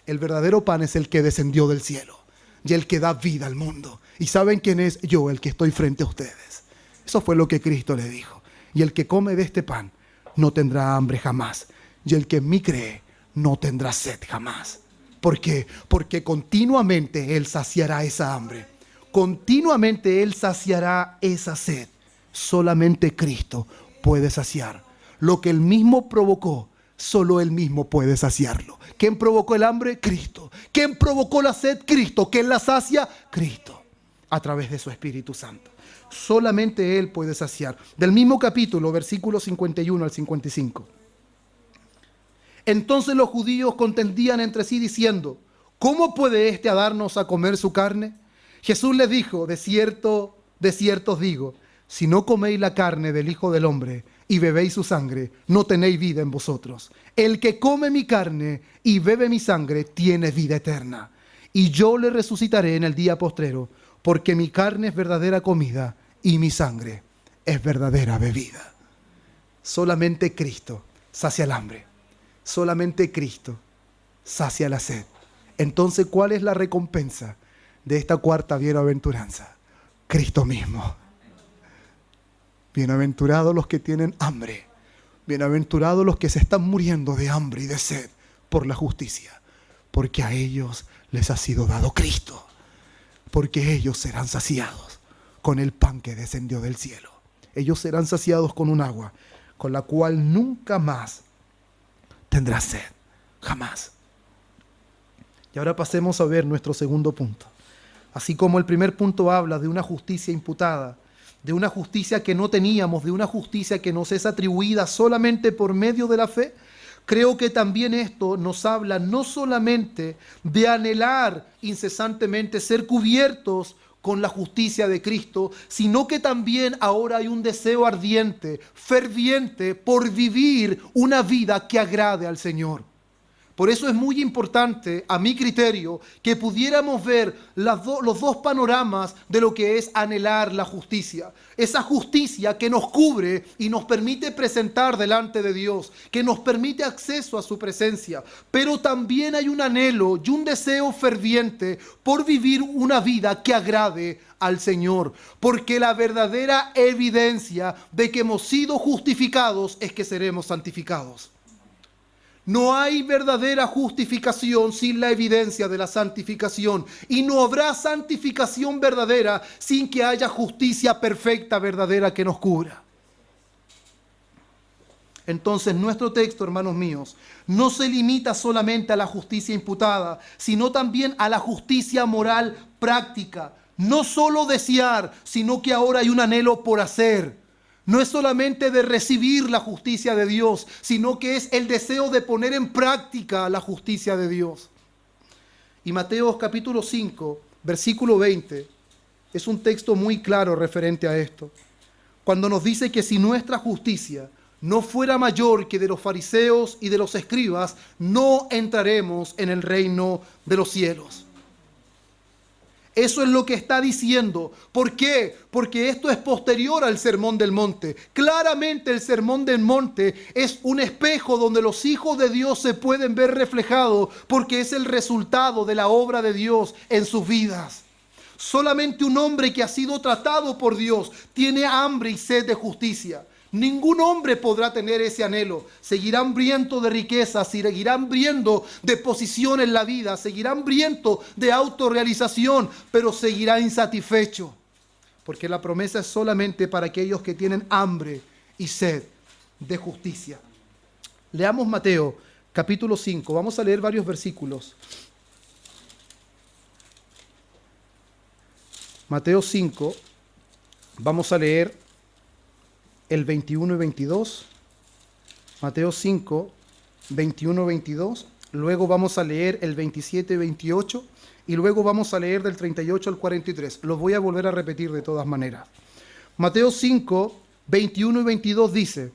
El verdadero pan es el que descendió del cielo y el que da vida al mundo. ¿Y saben quién es? Yo, el que estoy frente a ustedes. Eso fue lo que Cristo le dijo. Y el que come de este pan no tendrá hambre jamás. Y el que en mí cree no tendrá sed jamás. ¿Por qué? Porque continuamente Él saciará esa hambre. Continuamente Él saciará esa sed. Solamente Cristo puede saciar. Lo que Él mismo provocó, solo Él mismo puede saciarlo. ¿Quién provocó el hambre? Cristo. ¿Quién provocó la sed? Cristo. ¿Quién la sacia? Cristo. A través de su Espíritu Santo. Solamente Él puede saciar. Del mismo capítulo, versículos 51 al 55. Entonces los judíos contendían entre sí diciendo: ¿cómo puede éste darnos a comer su carne? Jesús les dijo: de cierto os digo, si no coméis la carne del Hijo del Hombre y bebéis su sangre, no tenéis vida en vosotros. El que come mi carne y bebe mi sangre tiene vida eterna, y yo le resucitaré en el día postrero, porque mi carne es verdadera comida y mi sangre es verdadera bebida. Solamente Cristo sacia el hambre. Solamente Cristo sacia la sed. Entonces, ¿cuál es la recompensa de esta cuarta bienaventuranza? Cristo mismo. Bienaventurados los que tienen hambre. Bienaventurados los que se están muriendo de hambre y de sed por la justicia, porque a ellos les ha sido dado Cristo, porque ellos serán saciados con el pan que descendió del cielo. Ellos serán saciados con un agua con la cual nunca más tendrá sed, jamás. Y ahora pasemos a ver nuestro segundo punto. Así como el primer punto habla de una justicia imputada, de una justicia que no teníamos, de una justicia que nos es atribuida solamente por medio de la fe, creo que también esto nos habla no solamente de anhelar incesantemente ser cubiertos con la justicia de Cristo, sino que también ahora hay un deseo ardiente, ferviente, por vivir una vida que agrade al Señor. Por eso es muy importante, a mi criterio, que pudiéramos ver los dos panoramas de lo que es anhelar la justicia. Esa justicia que nos cubre y nos permite presentar delante de Dios, que nos permite acceso a su presencia. Pero también hay un anhelo y un deseo ferviente por vivir una vida que agrade al Señor. Porque la verdadera evidencia de que hemos sido justificados es que seremos santificados. No hay verdadera justificación sin la evidencia de la santificación. Y no habrá santificación verdadera sin que haya justicia perfecta, verdadera, que nos cubra. Entonces, nuestro texto, hermanos míos, no se limita solamente a la justicia imputada, sino también a la justicia moral práctica. No solo desear, sino que ahora hay un anhelo por hacer. No es solamente de recibir la justicia de Dios, sino que es el deseo de poner en práctica la justicia de Dios. Y Mateo capítulo 5, versículo 20, es un texto muy claro referente a esto. Cuando nos dice que si nuestra justicia no fuera mayor que de los fariseos y de los escribas, no entraremos en el reino de los cielos. Eso es lo que está diciendo. ¿Por qué? Porque esto es posterior al Sermón del Monte. Claramente el Sermón del Monte es un espejo donde los hijos de Dios se pueden ver reflejados, porque es el resultado de la obra de Dios en sus vidas. Solamente un hombre que ha sido tratado por Dios tiene hambre y sed de justicia. Ningún hombre podrá tener ese anhelo. Seguirá hambriento de riquezas, seguirá hambriento de posición en la vida, seguirá hambriento de autorrealización, pero seguirá insatisfecho. Porque la promesa es solamente para aquellos que tienen hambre y sed de justicia. Leamos Mateo capítulo 5. Vamos a leer varios versículos. Mateo 5, vamos a leer el 21 y 22. Mateo 5, 21 y 22. Luego vamos a leer el 27 y 28. Y luego vamos a leer del 38 al 43. Los voy a volver a repetir de todas maneras. Mateo 5, 21 y 22 dice: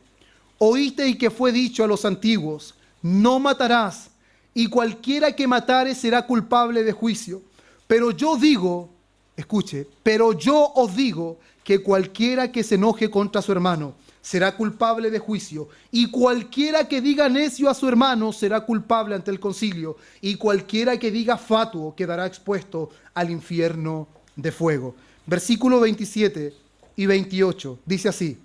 Oísteis que fue dicho a los antiguos, no matarás, y cualquiera que matare será culpable de juicio. Pero yo digo, escuche, pero yo os digo que cualquiera que se enoje contra su hermano será culpable de juicio, y cualquiera que diga necio a su hermano será culpable ante el concilio, y cualquiera que diga fatuo quedará expuesto al infierno de fuego. Versículo 27 y 28 dice así: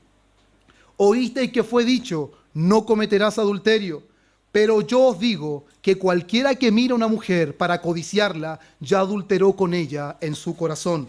Oísteis que fue dicho, no cometerás adulterio. Pero yo os digo que cualquiera que mira a una mujer para codiciarla, ya adulteró con ella en su corazón.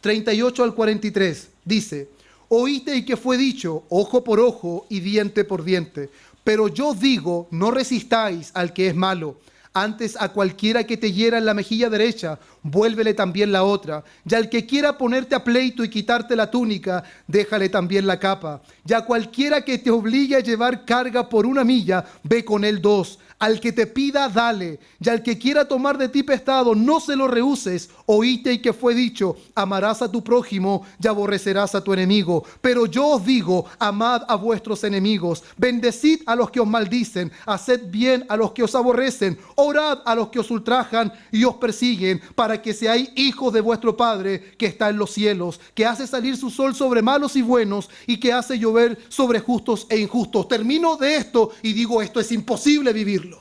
38 al 43 dice: Oísteis que fue dicho, ojo por ojo y diente por diente. Pero yo os digo, no resistáis al que es malo. Antes a cualquiera que te hiera en la mejilla derecha, vuélvele también la otra. Y al que quiera ponerte a pleito y quitarte la túnica, déjale también la capa. Y a cualquiera que te obligue a llevar carga por 1 milla, ve con él 2. Al que te pida, dale. Y al que quiera tomar de ti prestado, no se lo rehuses. Oíste que fue dicho, amarás a tu prójimo y aborrecerás a tu enemigo. Pero yo os digo, amad a vuestros enemigos, bendecid a los que os maldicen, haced bien a los que os aborrecen, orad a los que os ultrajan y os persiguen, para que seáis hijos de vuestro Padre que está en los cielos, que hace salir su sol sobre malos y buenos, y que hace llover sobre justos e injustos. Termino de esto y digo, esto es imposible vivirlo.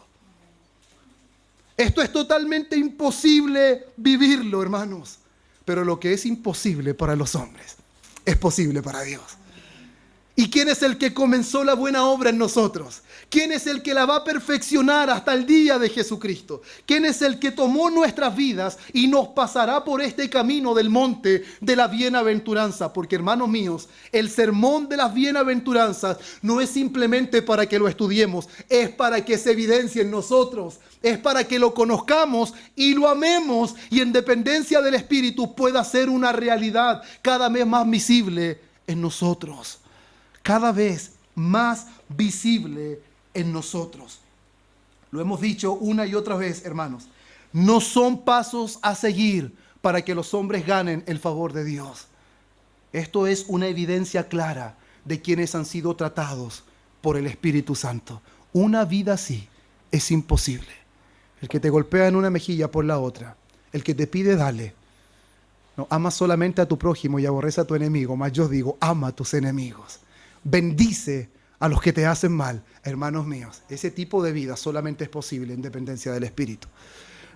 Esto es totalmente imposible vivirlo, hermanos. Pero lo que es imposible para los hombres es posible para Dios. ¿Y quién es el que comenzó la buena obra en nosotros? ¿Quién es el que la va a perfeccionar hasta el día de Jesucristo? ¿Quién es el que tomó nuestras vidas y nos pasará por este camino del monte de la bienaventuranza? Porque, hermanos míos, el sermón de las bienaventuranzas no es simplemente para que lo estudiemos, es para que se evidencie en nosotros, es para que lo conozcamos y lo amemos, y en dependencia del Espíritu pueda ser una realidad cada vez más visible en nosotros. Cada vez más visible en nosotros. Lo hemos dicho una y otra vez, hermanos. No son pasos a seguir para que los hombres ganen el favor de Dios. Esto es una evidencia clara de quienes han sido tratados por el Espíritu Santo. Una vida así es imposible. El que te golpea en una mejilla por la otra, el que te pide, dale. No, ama solamente a tu prójimo y aborrece a tu enemigo. Mas yo digo, ama a tus enemigos. Bendice a los que te hacen mal. Hermanos míos, ese tipo de vida solamente es posible en dependencia del Espíritu.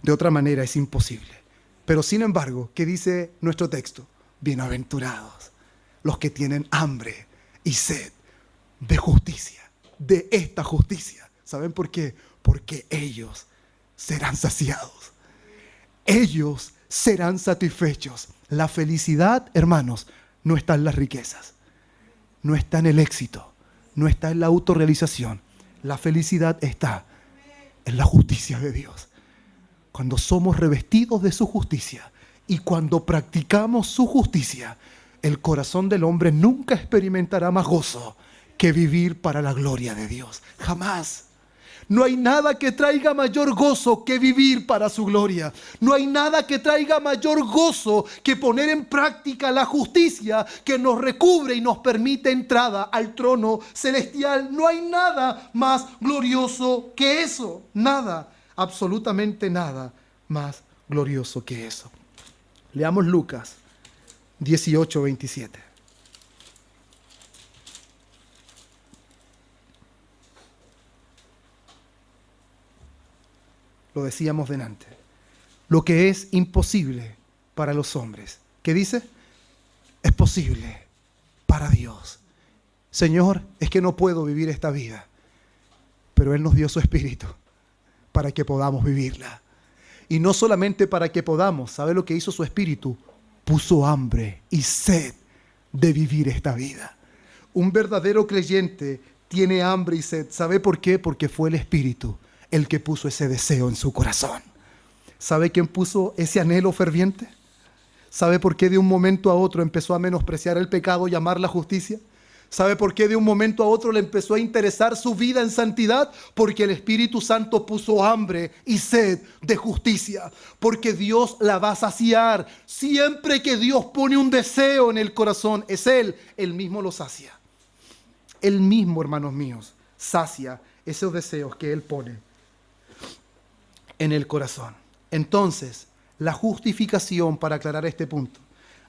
De otra manera es imposible. Pero sin embargo, ¿qué dice nuestro texto? Bienaventurados los que tienen hambre y sed de justicia, de esta justicia. ¿Saben por qué? Porque ellos serán saciados. Ellos serán satisfechos. La felicidad, hermanos, no está en las riquezas. No está en el éxito, no está en la autorrealización. La felicidad está en la justicia de Dios. Cuando somos revestidos de su justicia y cuando practicamos su justicia, el corazón del hombre nunca experimentará más gozo que vivir para la gloria de Dios. Jamás. No hay nada que traiga mayor gozo que vivir para su gloria. No hay nada que traiga mayor gozo que poner en práctica la justicia que nos recubre y nos permite entrada al trono celestial. No hay nada más glorioso que eso. Nada, absolutamente nada más glorioso que eso. Leamos Lucas 18:27. Lo decíamos delante. Lo que es imposible para los hombres, ¿qué dice? Es posible para Dios. Señor, es que no puedo vivir esta vida, pero Él nos dio su Espíritu para que podamos vivirla. Y no solamente para que podamos, ¿sabe lo que hizo su Espíritu? Puso hambre y sed de vivir esta vida. Un verdadero creyente tiene hambre y sed. ¿Sabe por qué? Porque fue el Espíritu el que puso ese deseo en su corazón. ¿Sabe quién puso ese anhelo ferviente? ¿Sabe por qué de un momento a otro empezó a menospreciar el pecado y amar la justicia? ¿Sabe por qué de un momento a otro le empezó a interesar su vida en santidad? Porque el Espíritu Santo puso hambre y sed de justicia. Porque Dios la va a saciar. Siempre que Dios pone un deseo en el corazón, es Él mismo lo sacia. Él mismo, hermanos míos, sacia esos deseos que Él pone en el corazón. Entonces, la justificación, para aclarar este punto,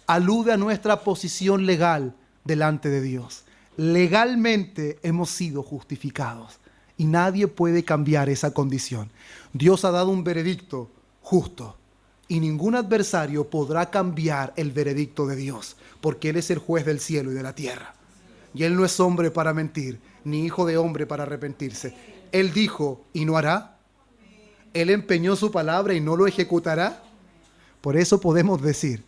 alude a nuestra posición legal delante de Dios. Legalmente hemos sido justificados y nadie puede cambiar esa condición. Dios ha dado un veredicto justo y ningún adversario podrá cambiar el veredicto de Dios, porque Él es el juez del cielo y de la tierra. Y Él no es hombre para mentir, ni hijo de hombre para arrepentirse. Él dijo y no hará. Él empeñó su palabra y no lo ejecutará. Por eso podemos decir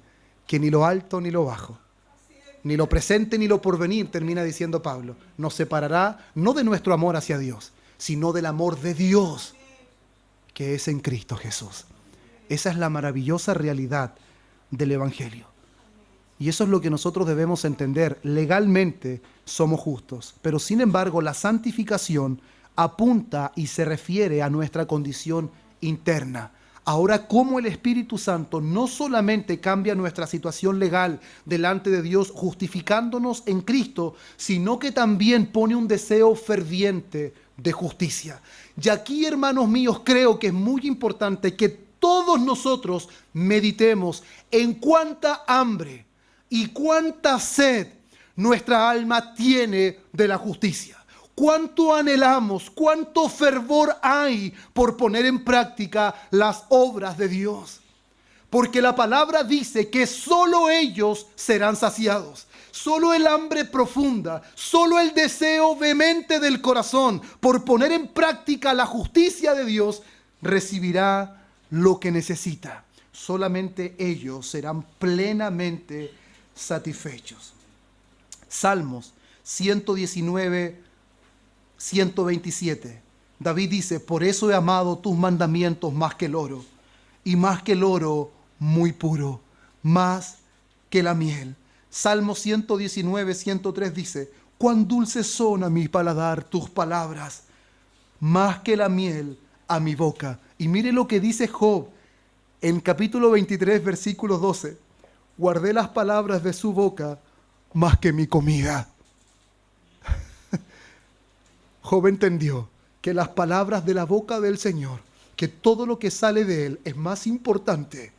que ni lo alto ni lo bajo, ni lo presente ni lo porvenir, termina diciendo Pablo, nos separará no de nuestro amor hacia Dios, sino del amor de Dios que es en Cristo Jesús. Esa es la maravillosa realidad del Evangelio. Y eso es lo que nosotros debemos entender. Legalmente somos justos, pero sin embargo la santificación apunta y se refiere a nuestra condición interna. Ahora, cómo el Espíritu Santo no solamente cambia nuestra situación legal delante de Dios, justificándonos en Cristo, sino que también pone un deseo ferviente de justicia. Y aquí, hermanos míos, creo que es muy importante que todos nosotros meditemos en cuánta hambre y cuánta sed nuestra alma tiene de la justicia. Cuánto anhelamos, cuánto fervor hay por poner en práctica las obras de Dios. Porque la palabra dice que solo ellos serán saciados. Solo el hambre profunda, solo el deseo vehemente del corazón por poner en práctica la justicia de Dios recibirá lo que necesita. Solamente ellos serán plenamente satisfechos. Salmos 119, 127. David dice, por eso he amado tus mandamientos más que el oro, y más que el oro muy puro, más que la miel. Salmo 119, 103 dice, cuán dulces son a mi paladar tus palabras, más que la miel a mi boca. Y mire lo que dice Job en capítulo 23, versículo 12. Guardé las palabras de su boca más que mi comida. Job entendió que las palabras de la boca del Señor, que todo lo que sale de Él es más importante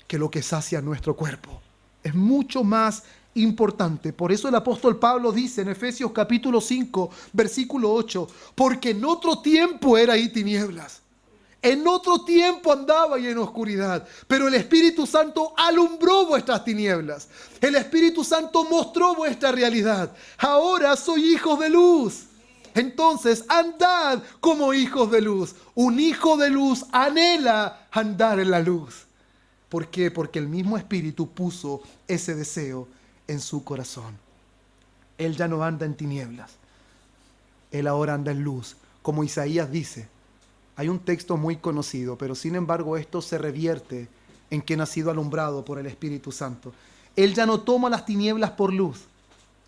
que lo que sacia nuestro cuerpo. Es mucho más importante. Por eso el apóstol Pablo dice en Efesios capítulo 5, versículo 8, porque en otro tiempo era ahí tinieblas. En otro tiempo andaba y en oscuridad, pero el Espíritu Santo alumbró vuestras tinieblas. El Espíritu Santo mostró vuestra realidad. Ahora soy hijos de luz. Entonces, andad como hijos de luz. Un hijo de luz anhela andar en la luz. ¿Por qué? Porque el mismo Espíritu puso ese deseo en su corazón. Él ya no anda en tinieblas. Él ahora anda en luz. Como Isaías dice, hay un texto muy conocido, pero sin embargo esto se revierte en quien ha sido alumbrado por el Espíritu Santo. Él ya no toma las tinieblas por luz,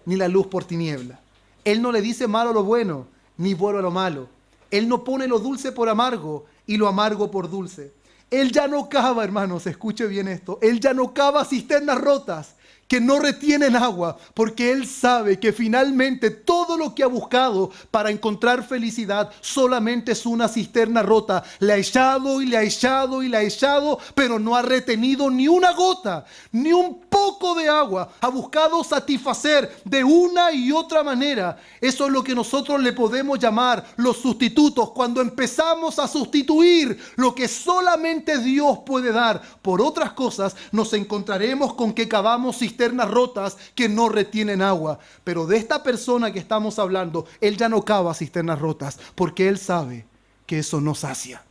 ni la luz por tiniebla. Él no le dice malo a lo bueno, ni bueno a lo malo. Él no pone lo dulce por amargo y lo amargo por dulce. Él ya no cava, hermanos, escuche bien esto, Él ya no cava cisternas rotas que no retienen agua, porque Él sabe que finalmente todo lo que ha buscado para encontrar felicidad solamente es una cisterna rota. Le ha echado y le ha echado y le ha echado, pero no ha retenido ni una gota, ni un poco de agua. Ha buscado satisfacer de una y otra manera. Eso es lo que nosotros le podemos llamar los sustitutos. Cuando empezamos a sustituir lo que solamente Dios puede dar por otras cosas, nos encontraremos con que cavamos cisternas rotas que no retienen agua. Pero de esta persona que estamos hablando, él ya no cava cisternas rotas, porque él sabe que eso no sacia.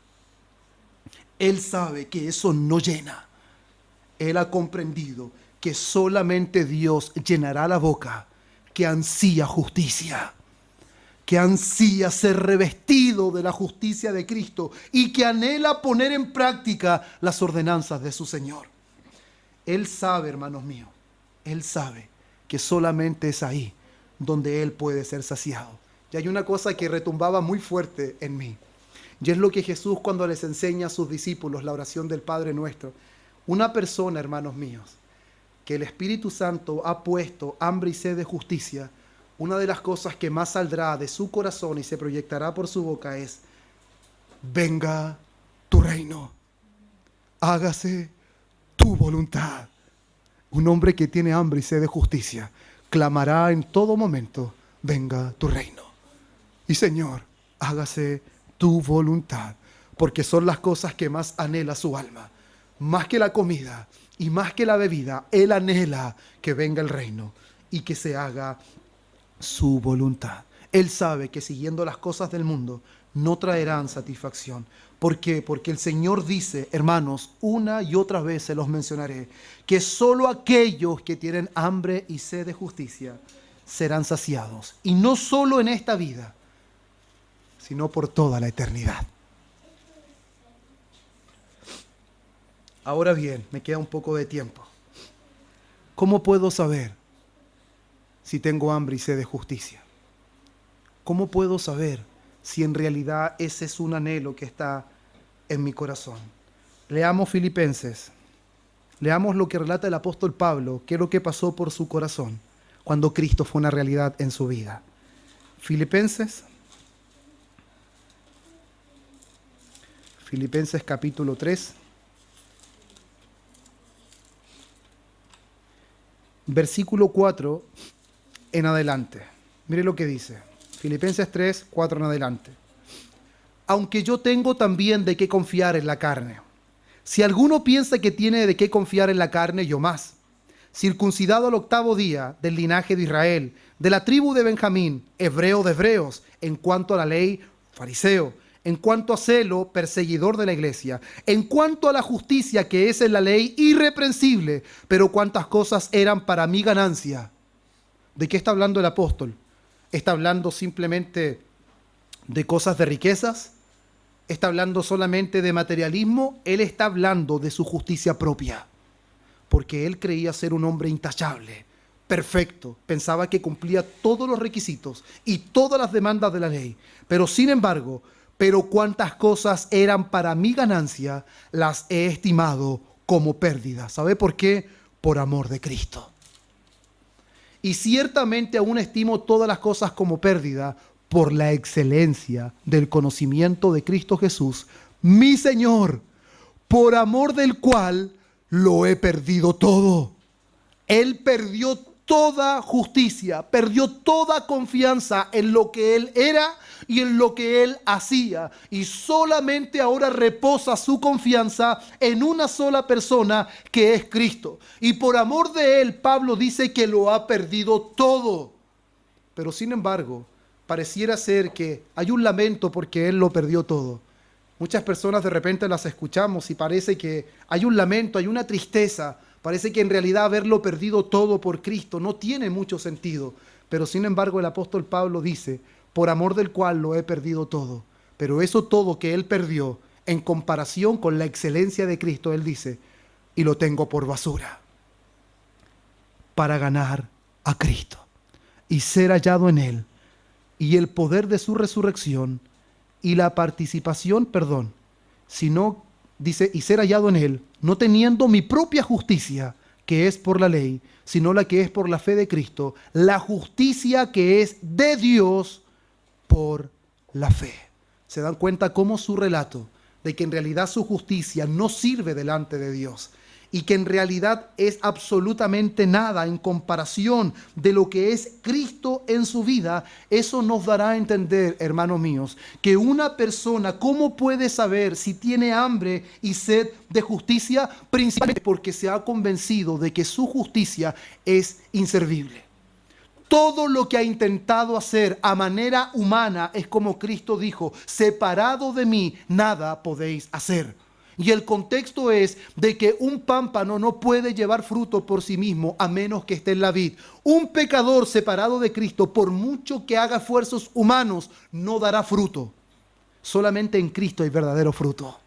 Él sabe que eso no llena. Él ha comprendido que solamente Dios llenará la boca que ansía justicia, que ansía ser revestido de la justicia de Cristo y que anhela poner en práctica las ordenanzas de su Señor. Él sabe, hermanos míos, Él sabe que solamente es ahí donde Él puede ser saciado. Y hay una cosa que retumbaba muy fuerte en mí. Y es lo que Jesús, cuando les enseña a sus discípulos la oración del Padre Nuestro. Una persona, hermanos míos, que el Espíritu Santo ha puesto hambre y sed de justicia, una de las cosas que más saldrá de su corazón y se proyectará por su boca es: venga tu reino, hágase tu voluntad. Un hombre que tiene hambre y sed de justicia clamará en todo momento: venga tu reino. Y Señor, hágase tu voluntad, porque son las cosas que más anhela su alma. Más que la comida y más que la bebida, Él anhela que venga el reino y que se haga su voluntad. Él sabe que siguiendo las cosas del mundo no traerán satisfacción. ¿Por qué? Porque el Señor dice, hermanos, una y otra vez se los mencionaré, que solo aquellos que tienen hambre y sed de justicia serán saciados. Y no solo en esta vida, sino por toda la eternidad. Ahora bien, me queda un poco de tiempo. ¿Cómo puedo saber si tengo hambre y sed de justicia? ¿Cómo puedo saber si en realidad ese es un anhelo que está en mi corazón? Leamos Filipenses. Leamos lo que relata el apóstol Pablo, qué es lo que pasó por su corazón cuando Cristo fue una realidad en su vida. Filipenses capítulo 3. Versículo 4 en adelante. Mire lo que dice. Filipenses 3, 4 en adelante. Aunque yo tengo también de qué confiar en la carne. Si alguno piensa que tiene de qué confiar en la carne, yo más. Circuncidado al 8º día, del linaje de Israel, de la tribu de Benjamín, hebreo de hebreos, en cuanto a la ley, fariseo, en cuanto a celo, perseguidor de la iglesia, en cuanto a la justicia que es en la ley, irreprensible, pero cuántas cosas eran para mi ganancia. ¿De qué está hablando el apóstol? ¿Está hablando simplemente de cosas de riquezas? ¿Está hablando solamente de materialismo? Él está hablando de su justicia propia, porque él creía ser un hombre intachable, perfecto, pensaba que cumplía todos los requisitos y todas las demandas de la ley, pero sin embargo, pero cuántas cosas eran para mi ganancia, las he estimado como pérdida. ¿Sabe por qué? Por amor de Cristo. Y ciertamente aún estimo todas las cosas como pérdida por la excelencia del conocimiento de Cristo Jesús, mi Señor, por amor del cual lo he perdido todo. Él perdió toda justicia, perdió toda confianza en lo que Él era y en lo que Él hacía. Y solamente ahora reposa su confianza en una sola persona, que es Cristo. Y por amor de Él, Pablo dice que lo ha perdido todo. Pero sin embargo, pareciera ser que hay un lamento porque Él lo perdió todo. Muchas personas de repente las escuchamos y parece que hay un lamento, hay una tristeza. Parece que en realidad haberlo perdido todo por Cristo no tiene mucho sentido. Pero sin embargo el apóstol Pablo dice, por amor del cual lo he perdido todo. Pero eso todo que él perdió, en comparación con la excelencia de Cristo, él dice, y lo tengo por basura, para ganar a Cristo y ser hallado en él, y el poder de su resurrección, y la participación, perdón, sino, dice, y ser hallado en él, no teniendo mi propia justicia, que es por la ley, sino la que es por la fe de Cristo, la justicia que es de Dios por la fe. ¿Se dan cuenta cómo su relato de que en realidad su justicia no sirve delante de Dios y que en realidad es absolutamente nada en comparación de lo que es Cristo en su vida? Eso nos dará a entender, hermanos míos, que una persona, ¿cómo puede saber si tiene hambre y sed de justicia? Principalmente porque se ha convencido de que su justicia es inservible. Todo lo que ha intentado hacer a manera humana es como Cristo dijo: separado de mí, nada podéis hacer. Y el contexto es de que un pámpano no puede llevar fruto por sí mismo a menos que esté en la vid. Un pecador separado de Cristo, por mucho que haga esfuerzos humanos, no dará fruto. Solamente en Cristo hay verdadero fruto.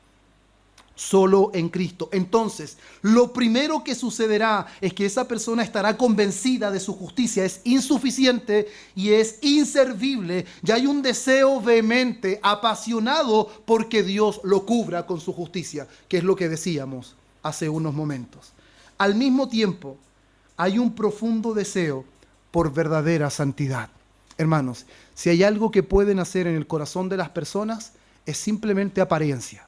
Solo en Cristo. Entonces, lo primero que sucederá es que esa persona estará convencida de su justicia es insuficiente y es inservible. Ya hay un deseo vehemente, apasionado, porque Dios lo cubra con su justicia, que es lo que decíamos hace unos momentos. Al mismo tiempo, hay un profundo deseo por verdadera santidad. Hermanos, si hay algo que pueden hacer en el corazón de las personas, es simplemente apariencia.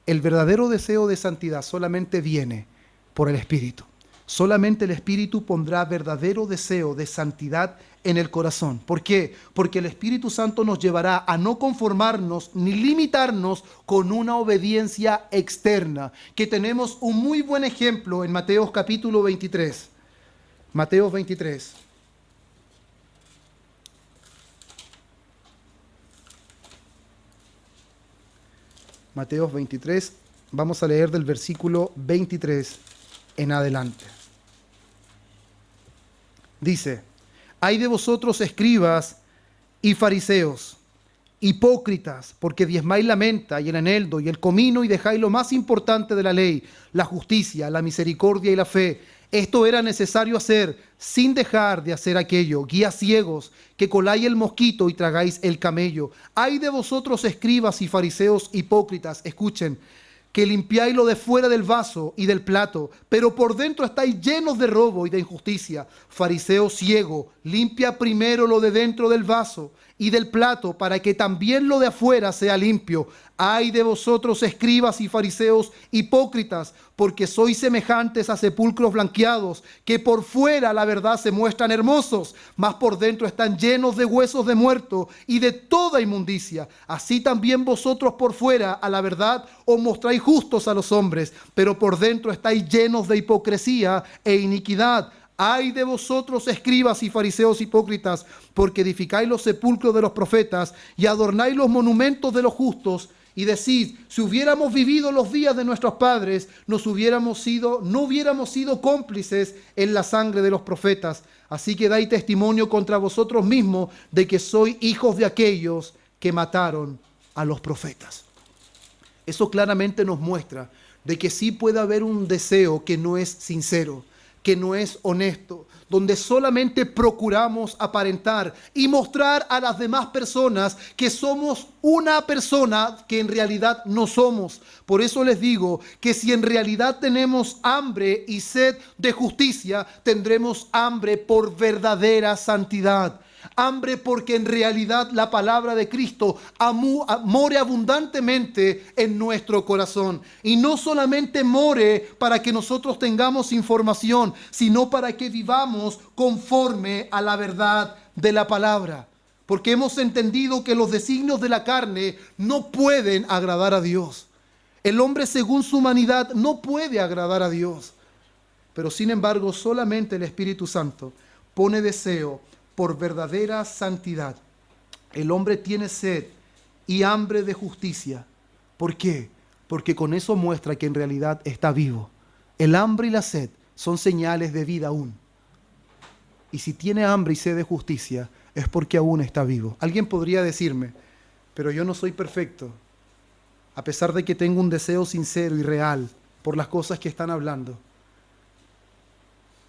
El verdadero deseo de santidad solamente viene por el Espíritu. Solamente el Espíritu pondrá verdadero deseo de santidad en el corazón. ¿Por qué? Porque el Espíritu Santo nos llevará a no conformarnos ni limitarnos con una obediencia externa, que tenemos un muy buen ejemplo en Mateo capítulo 23. Mateo 23. Mateo 23, vamos a leer del versículo 23 en adelante. Dice: ay de vosotros, escribas y fariseos, hipócritas, porque diezmáis la menta y el eneldo y el comino y dejáis lo más importante de la ley, la justicia, la misericordia y la fe. Esto era necesario hacer sin dejar de hacer aquello. Guías ciegos, que coláis el mosquito y tragáis el camello. Ay de vosotros, escribas y fariseos hipócritas, escuchen, que limpiáis lo de fuera del vaso y del plato, pero por dentro estáis llenos de robo y de injusticia. Fariseo ciego, limpia primero lo de dentro del vaso y del plato, para que también lo de afuera sea limpio. Ay de vosotros, escribas y fariseos hipócritas, porque sois semejantes a sepulcros blanqueados, que por fuera la verdad se muestran hermosos, mas por dentro están llenos de huesos de muerto y de toda inmundicia. Así también vosotros por fuera a la verdad os mostráis justos a los hombres, pero por dentro estáis llenos de hipocresía e iniquidad. Ay de vosotros, escribas y fariseos hipócritas, porque edificáis los sepulcros de los profetas y adornáis los monumentos de los justos, y decís: si hubiéramos vivido los días de nuestros padres, no hubiéramos sido cómplices en la sangre de los profetas. Así que dais testimonio contra vosotros mismos de que sois hijos de aquellos que mataron a los profetas. Eso claramente nos muestra de que sí puede haber un deseo que no es sincero, que no es honesto, donde solamente procuramos aparentar y mostrar a las demás personas que somos una persona que en realidad no somos. Por eso les digo que si en realidad tenemos hambre y sed de justicia, tendremos hambre por verdadera santidad. Hambre porque en realidad la palabra de Cristo more abundantemente en nuestro corazón. Y no solamente more para que nosotros tengamos información, sino para que vivamos conforme a la verdad de la palabra. Porque hemos entendido que los designios de la carne no pueden agradar a Dios. El hombre según su humanidad no puede agradar a Dios. Pero sin embargo, solamente el Espíritu Santo pone deseo por verdadera santidad. El hombre tiene sed y hambre de justicia. ¿Por qué? Porque con eso muestra que en realidad está vivo. El hambre y la sed son señales de vida aún. Y si tiene hambre y sed de justicia, es porque aún está vivo. Alguien podría decirme: pero yo no soy perfecto. A pesar de que tengo un deseo sincero y real por las cosas que están hablando,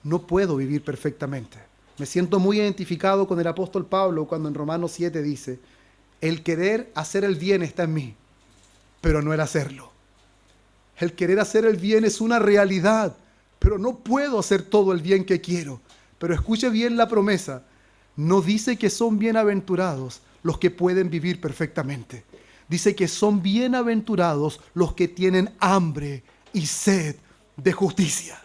no puedo vivir perfectamente. Me siento muy identificado con el apóstol Pablo cuando en Romanos 7 dice: El querer hacer el bien está en mí, pero no el hacerlo. El querer hacer el bien es una realidad, pero no puedo hacer todo el bien que quiero. Pero escuche bien la promesa. No dice que son bienaventurados los que pueden vivir perfectamente. Dice que son bienaventurados los que tienen hambre y sed de justicia.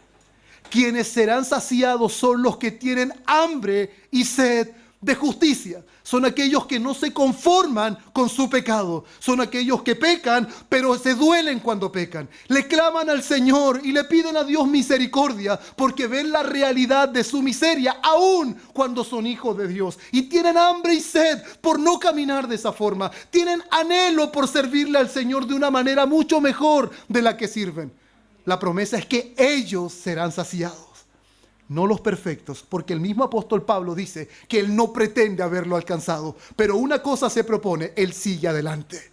Quienes serán saciados son los que tienen hambre y sed de justicia. Son aquellos que no se conforman con su pecado. Son aquellos que pecan, pero se duelen cuando pecan. Le claman al Señor y le piden a Dios misericordia porque ven la realidad de su miseria, aun cuando son hijos de Dios. Y tienen hambre y sed por no caminar de esa forma. Tienen anhelo por servirle al Señor de una manera mucho mejor de la que sirven. La promesa es que ellos serán saciados. No los perfectos, porque el mismo apóstol Pablo dice que él no pretende haberlo alcanzado, pero una cosa se propone: él sigue adelante,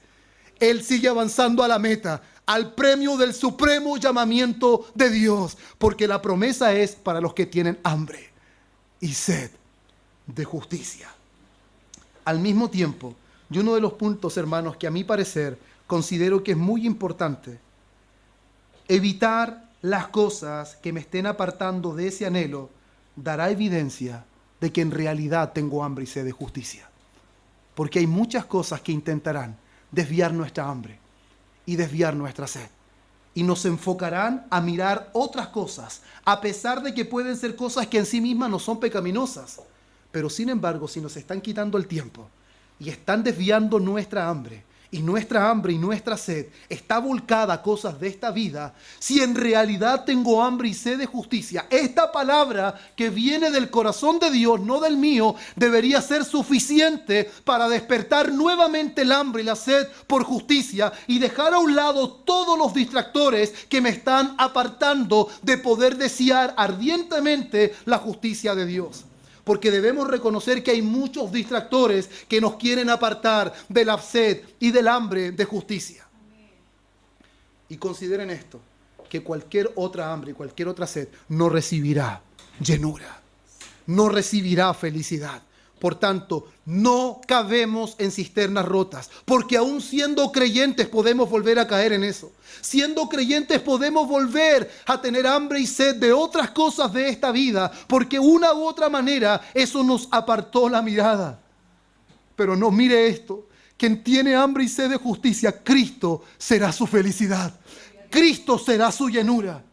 él sigue avanzando a la meta, al premio del supremo llamamiento de Dios, porque la promesa es para los que tienen hambre y sed de justicia. Al mismo tiempo, y uno de los puntos, hermanos, que a mi parecer considero que es muy importante, evitar las cosas que me estén apartando de ese anhelo dará evidencia de que en realidad tengo hambre y sed de justicia. Porque hay muchas cosas que intentarán desviar nuestra hambre y desviar nuestra sed. Y nos enfocarán a mirar otras cosas, a pesar de que pueden ser cosas que en sí mismas no son pecaminosas. Pero sin embargo, si nos están quitando el tiempo y están desviando nuestra hambre y nuestra sed está volcada a cosas de esta vida, si en realidad tengo hambre y sed de justicia, esta palabra que viene del corazón de Dios, no del mío, debería ser suficiente para despertar nuevamente el hambre y la sed por justicia y dejar a un lado todos los distractores que me están apartando de poder desear ardientemente la justicia de Dios. Porque debemos reconocer que hay muchos distractores que nos quieren apartar de la sed y del hambre de justicia. Y consideren esto, que cualquier otra hambre y cualquier otra sed no recibirá llenura, no recibirá felicidad. Por tanto, no cabemos en cisternas rotas, porque aún siendo creyentes podemos volver a caer en eso. Siendo creyentes podemos volver a tener hambre y sed de otras cosas de esta vida, porque una u otra manera eso nos apartó la mirada. Pero no, mire esto: quien tiene hambre y sed de justicia, Cristo será su felicidad. Cristo será su llenura.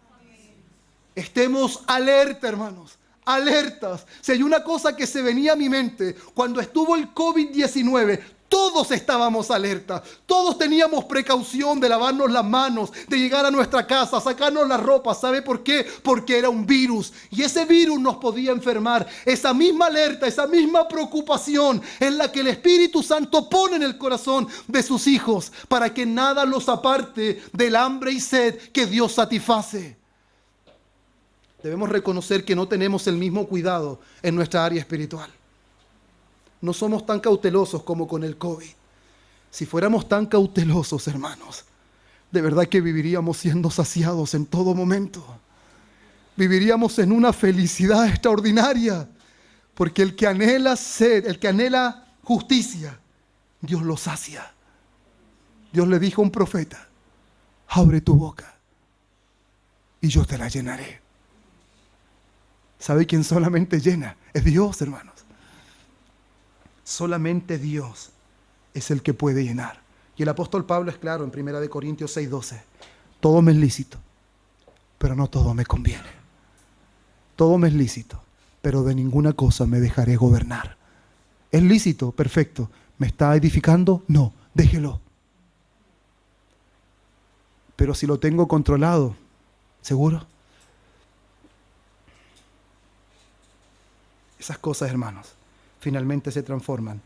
Estemos alerta, hermanos. Alertas. Si hay una cosa que se venía a mi mente cuando estuvo el COVID-19, todos estábamos alerta, todos teníamos precaución de lavarnos las manos, de llegar a nuestra casa, sacarnos la ropa. ¿Sabe por qué? Porque era un virus y ese virus nos podía enfermar. Esa misma alerta, esa misma preocupación es la que el Espíritu Santo pone en el corazón de sus hijos para que nada los aparte del hambre y sed que Dios satisface. Debemos reconocer que no tenemos el mismo cuidado en nuestra área espiritual. No somos tan cautelosos como con el COVID. Si fuéramos tan cautelosos, hermanos, de verdad que viviríamos siendo saciados en todo momento. Viviríamos en una felicidad extraordinaria. Porque el que anhela sed, el que anhela justicia, Dios lo sacia. Dios le dijo a un profeta: abre tu boca y yo te la llenaré. ¿Sabe quién solamente llena? Es Dios, hermanos. Solamente Dios es el que puede llenar. Y el apóstol Pablo es claro en 1 Corintios 6:12. Todo me es lícito, pero no todo me conviene. Todo me es lícito, pero de ninguna cosa me dejaré gobernar. ¿Es lícito? Perfecto. ¿Me está edificando? No, déjelo. Pero si lo tengo controlado, ¿seguro? Esas cosas, hermanos, finalmente se transforman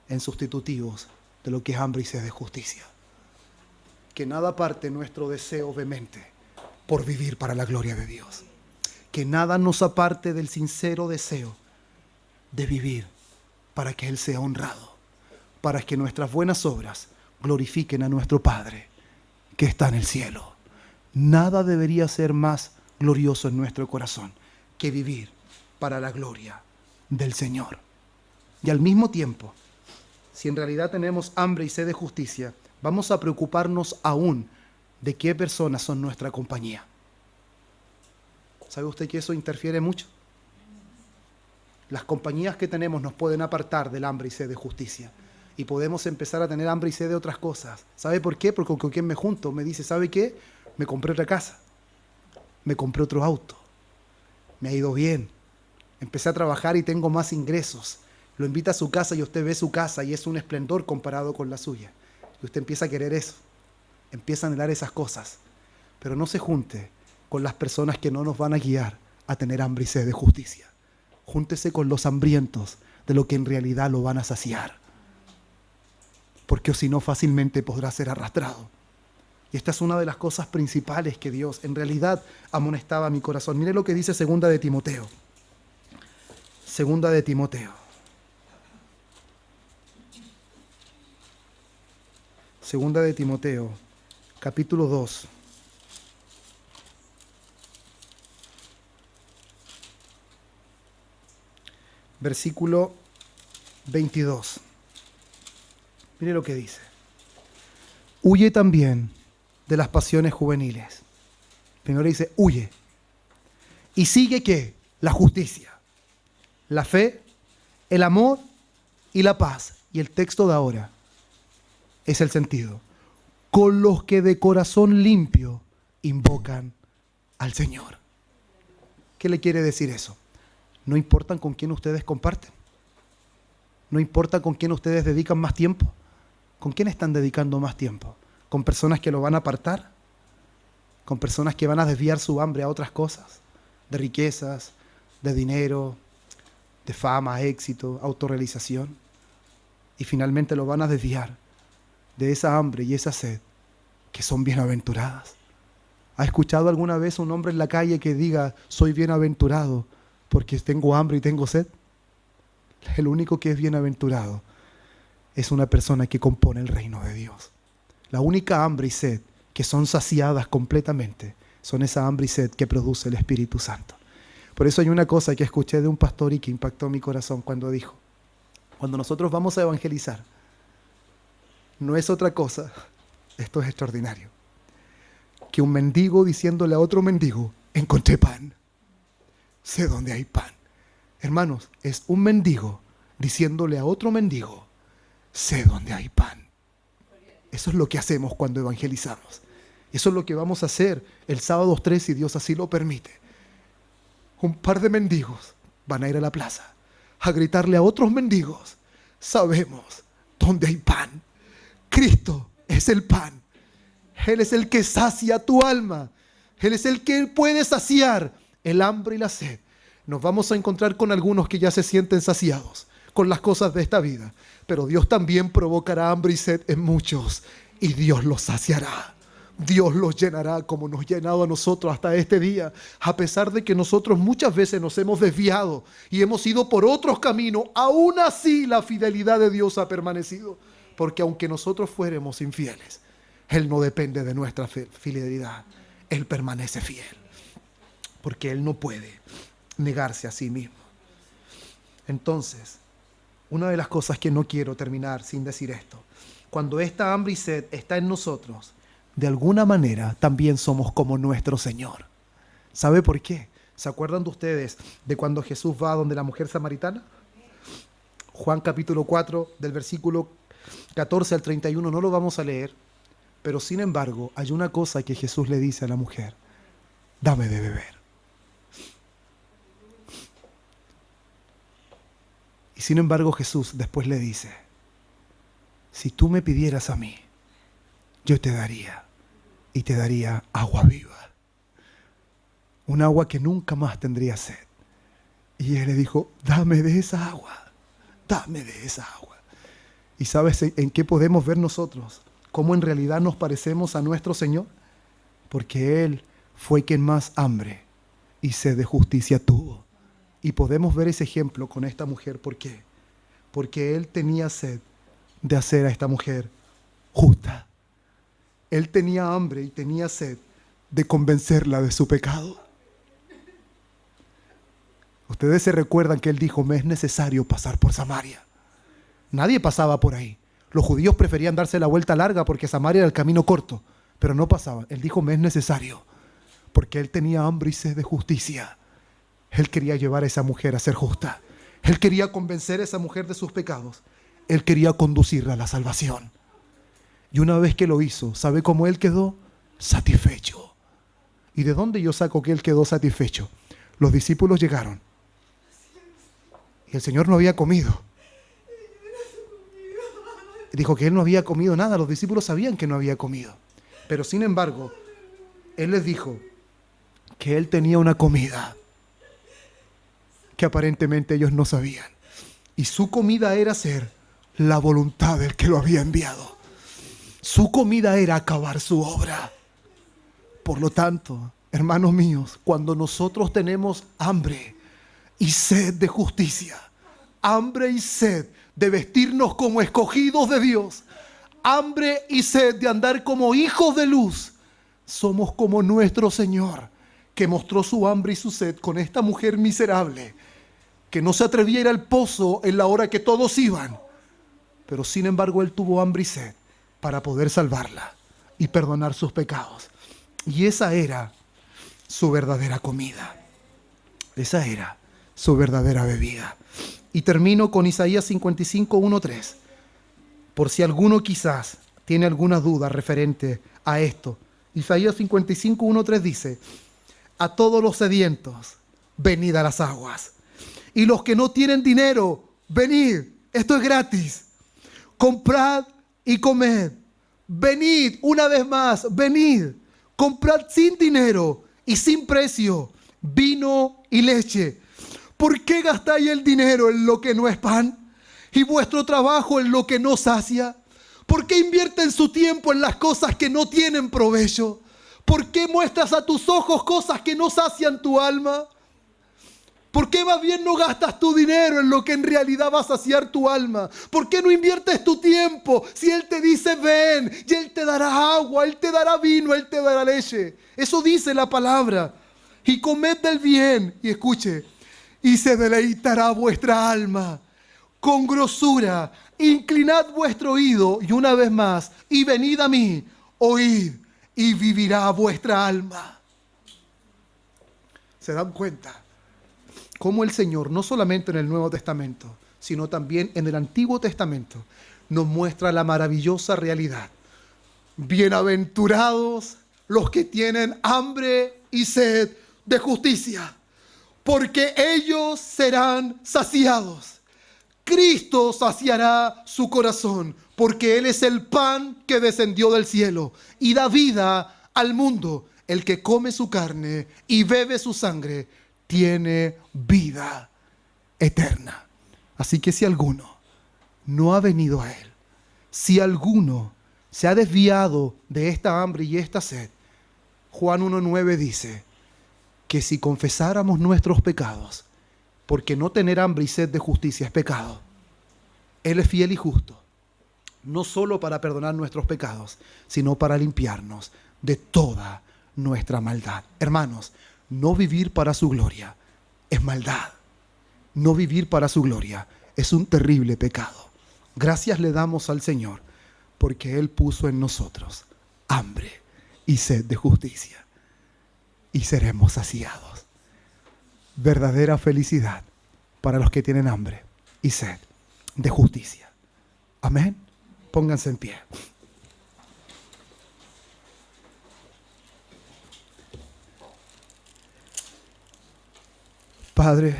en sustitutivos de lo que es hambre y sed de justicia. Que nada aparte nuestro deseo vehemente por vivir para la gloria de Dios. Que nada nos aparte del sincero deseo de vivir para que Él sea honrado, para que nuestras buenas obras glorifiquen a nuestro Padre que está en el cielo. Nada debería ser más glorioso en nuestro corazón que vivir para la gloria del Señor. Y al mismo tiempo, si en realidad tenemos hambre y sed de justicia, vamos a preocuparnos aún de qué personas son nuestra compañía. ¿Sabe usted que eso interfiere mucho? Las compañías que tenemos nos pueden apartar del hambre y sed de justicia. Y podemos empezar a tener hambre y sed de otras cosas. ¿Sabe por qué? Porque con quien me junto me dice, ¿sabe qué? Me compré otra casa. Me compré otro auto. Me ha ido bien. Empecé a trabajar y tengo más ingresos. Lo invita a su casa y usted ve su casa y es un esplendor comparado con la suya. Y usted empieza a querer eso. Empieza a anhelar esas cosas. Pero no se junte con las personas que no nos van a guiar a tener hambre y sed de justicia. Júntese con los hambrientos de lo que en realidad lo van a saciar. Porque si no, fácilmente podrá ser arrastrado. Y esta es una de las cosas principales que Dios en realidad amonestaba a mi corazón. Mire lo que dice Segunda de Timoteo. Segunda de Timoteo. Segunda de Timoteo, capítulo 2. Versículo 22. Mire lo que dice. Huye también de las pasiones juveniles. Primero dice, huye. Y sigue ¿qué? La justicia, la fe, el amor y la paz. Y el texto de ahora es el sentido. Con los que de corazón limpio invocan al Señor. ¿Qué le quiere decir eso? No importa con quién ustedes comparten. No importa con quién ustedes dedican más tiempo. ¿Con quién están dedicando más tiempo? ¿Con personas que lo van a apartar? ¿Con personas que van a desviar su hambre a otras cosas? De riquezas, de dinero, de fama, éxito, autorrealización. Y finalmente lo van a desviar de esa hambre y esa sed que son bienaventuradas. ¿Ha escuchado alguna vez un hombre en la calle que diga, soy bienaventurado porque tengo hambre y tengo sed? El único que es bienaventurado es una persona que compone el reino de Dios. La única hambre y sed que son saciadas completamente son esa hambre y sed que produce el Espíritu Santo. Por eso hay una cosa que escuché de un pastor y que impactó mi corazón cuando dijo, cuando nosotros vamos a evangelizar, no es otra cosa, esto es extraordinario, que un mendigo diciéndole a otro mendigo, encontré pan, sé dónde hay pan. Hermanos, es un mendigo diciéndole a otro mendigo, sé dónde hay pan. Eso es lo que hacemos cuando evangelizamos. Eso es lo que vamos a hacer el sábado 3 si Dios así lo permite. Un par de mendigos van a ir a la plaza a gritarle a otros mendigos, sabemos dónde hay pan. Cristo es el pan. Él es el que sacia tu alma. Él es el que puede saciar el hambre y la sed. Nos vamos a encontrar con algunos que ya se sienten saciados con las cosas de esta vida. Pero Dios también provocará hambre y sed en muchos. Y Dios los saciará. Dios los llenará como nos ha llenado a nosotros hasta este día. A pesar de que nosotros muchas veces nos hemos desviado y hemos ido por otros caminos, aún así la fidelidad de Dios ha permanecido. Porque aunque nosotros fuéramos infieles, Él no depende de nuestra fidelidad. Él permanece fiel. Porque Él no puede negarse a sí mismo. Entonces, una de las cosas que no quiero terminar sin decir esto, cuando esta hambre y sed está en nosotros, de alguna manera también somos como nuestro Señor. ¿Sabe por qué? ¿Se acuerdan de ustedes de cuando Jesús va donde la mujer samaritana? Juan capítulo 4, del versículo 14 al 31, no lo vamos a leer, pero sin embargo hay una cosa que Jesús le dice a la mujer, dame de beber. Y sin embargo Jesús después le dice, si tú me pidieras a mí, yo te daría, y te daría agua viva. Un agua que nunca más tendría sed. Y Él le dijo, dame de esa agua, dame de esa agua. ¿Y sabes en qué podemos ver nosotros? ¿Cómo en realidad nos parecemos a nuestro Señor? Porque Él fue quien más hambre y sed de justicia tuvo. Y podemos ver ese ejemplo con esta mujer. ¿Por qué? Porque Él tenía sed de hacer a esta mujer justa. Él tenía hambre y tenía sed de convencerla de su pecado. Ustedes se recuerdan que Él dijo, me es necesario pasar por Samaria. Nadie pasaba por ahí. Los judíos preferían darse la vuelta larga porque Samaria era el camino corto, pero no pasaban. Él dijo, me es necesario, porque él tenía hambre y sed de justicia. Él quería llevar a esa mujer a ser justa. Él quería convencer a esa mujer de sus pecados. Él quería conducirla a la salvación. Y una vez que lo hizo, ¿sabe cómo él quedó? Satisfecho. ¿Y de dónde yo saco que él quedó satisfecho? Los discípulos llegaron y el Señor no había comido. Dijo que él no había comido nada. Los discípulos sabían que no había comido. Pero sin embargo, él les dijo que él tenía una comida que aparentemente ellos no sabían. Y su comida era hacer la voluntad del que lo había enviado. Su comida era acabar su obra. Por lo tanto, hermanos míos, cuando nosotros tenemos hambre y sed de justicia, hambre y sed de vestirnos como escogidos de Dios, hambre y sed de andar como hijos de luz, somos como nuestro Señor, que mostró su hambre y su sed con esta mujer miserable, que no se atrevía a ir al pozo en la hora que todos iban, pero sin embargo él tuvo hambre y sed para poder salvarla y perdonar sus pecados. Y esa era su verdadera comida. Esa era su verdadera bebida. Y termino con Isaías 55, 1-3. Por si alguno quizás tiene alguna duda referente a esto. Isaías 55, 1-3 dice: a todos los sedientos, venid a las aguas. Y los que no tienen dinero, venid, esto es gratis. Comprad y comed. Venid, una vez más, venid. Comprad sin dinero y sin precio vino y leche. ¿Por qué gastáis el dinero en lo que no es pan y vuestro trabajo en lo que no sacia? ¿Por qué invierten su tiempo en las cosas que no tienen provecho? ¿Por qué muestras a tus ojos cosas que no sacian tu alma? ¿Por qué más bien no gastas tu dinero en lo que en realidad va a saciar tu alma? ¿Por qué no inviertes tu tiempo si Él te dice ven y Él te dará agua, Él te dará vino, Él te dará leche? Eso dice la palabra. Y comed del bien, y escuche, y se deleitará vuestra alma. Con grosura, inclinad vuestro oído, y una vez más, y venid a mí, oíd, y vivirá vuestra alma. ¿Se dan cuenta? Cómo el Señor, no solamente en el Nuevo Testamento, sino también en el Antiguo Testamento, nos muestra la maravillosa realidad. Bienaventurados los que tienen hambre y sed de justicia, porque ellos serán saciados. Cristo saciará su corazón, porque Él es el pan que descendió del cielo y da vida al mundo. El que come su carne y bebe su sangre tiene vida eterna. Así que si alguno no ha venido a Él, si alguno se ha desviado de esta hambre y esta sed, Juan 1:9 dice que si confesáramos nuestros pecados, porque no tener hambre y sed de justicia es pecado, Él es fiel y justo, no solo para perdonar nuestros pecados, sino para limpiarnos de toda nuestra maldad. Hermanos, no vivir para su gloria es maldad. No vivir para su gloria es un terrible pecado. Gracias le damos al Señor porque Él puso en nosotros hambre y sed de justicia y seremos saciados. Verdadera felicidad para los que tienen hambre y sed de justicia. Amén. Pónganse en pie. Padre,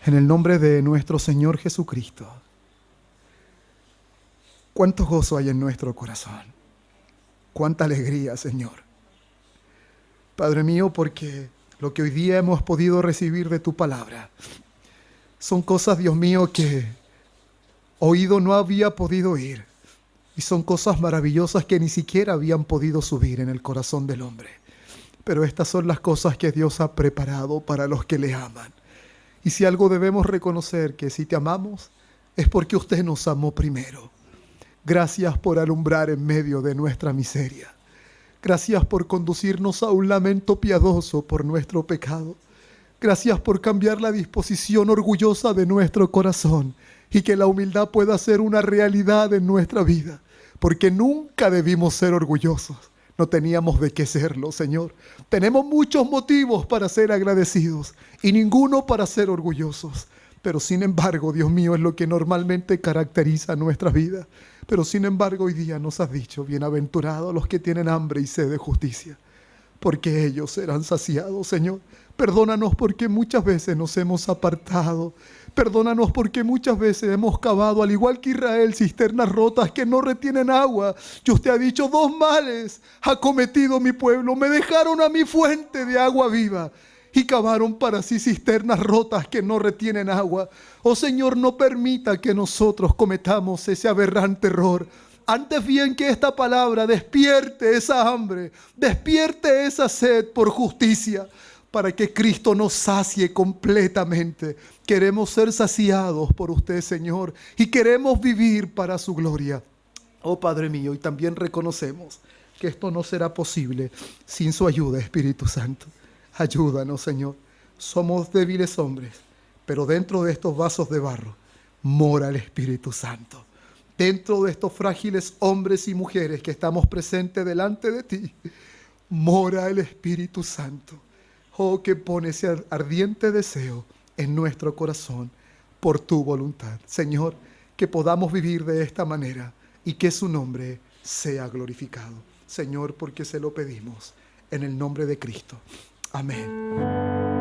en el nombre de nuestro Señor Jesucristo, cuánto gozo hay en nuestro corazón, cuánta alegría, Señor. Padre mío, porque lo que hoy día hemos podido recibir de tu palabra son cosas, Dios mío, que oído no había podido oír, y son cosas maravillosas que ni siquiera habían podido subir en el corazón del hombre. Pero estas son las cosas que Dios ha preparado para los que le aman. Y si algo debemos reconocer, que si te amamos, es porque usted nos amó primero. Gracias por alumbrar en medio de nuestra miseria. Gracias por conducirnos a un lamento piadoso por nuestro pecado. Gracias por cambiar la disposición orgullosa de nuestro corazón y que la humildad pueda ser una realidad en nuestra vida, porque nunca debimos ser orgullosos. No teníamos de qué serlo, Señor. Tenemos muchos motivos para ser agradecidos y ninguno para ser orgullosos. Pero sin embargo, Dios mío, es lo que normalmente caracteriza nuestra vida. Pero sin embargo, hoy día nos has dicho, bienaventurados los que tienen hambre y sed de justicia, porque ellos serán saciados, Señor. Perdónanos porque muchas veces nos hemos apartado. Perdónanos porque muchas veces hemos cavado, al igual que Israel, cisternas rotas que no retienen agua. Y usted ha dicho, 2 males ha cometido mi pueblo. Me dejaron a mi fuente de agua viva y cavaron para sí cisternas rotas que no retienen agua. Oh Señor, no permita que nosotros cometamos ese aberrante error. Antes bien que esta palabra despierte esa hambre, despierte esa sed por justicia, para que Cristo nos sacie completamente. Queremos ser saciados por usted, Señor, y queremos vivir para su gloria. Oh Padre mío, y también reconocemos que esto no será posible sin su ayuda, Espíritu Santo. Ayúdanos, Señor. Somos débiles hombres, pero dentro de estos vasos de barro mora el Espíritu Santo. Dentro de estos frágiles hombres y mujeres que estamos presentes delante de ti, mora el Espíritu Santo. Oh, que pone ese ardiente deseo en nuestro corazón por tu voluntad. Señor, que podamos vivir de esta manera y que su nombre sea glorificado. Señor, porque se lo pedimos en el nombre de Cristo. Amén.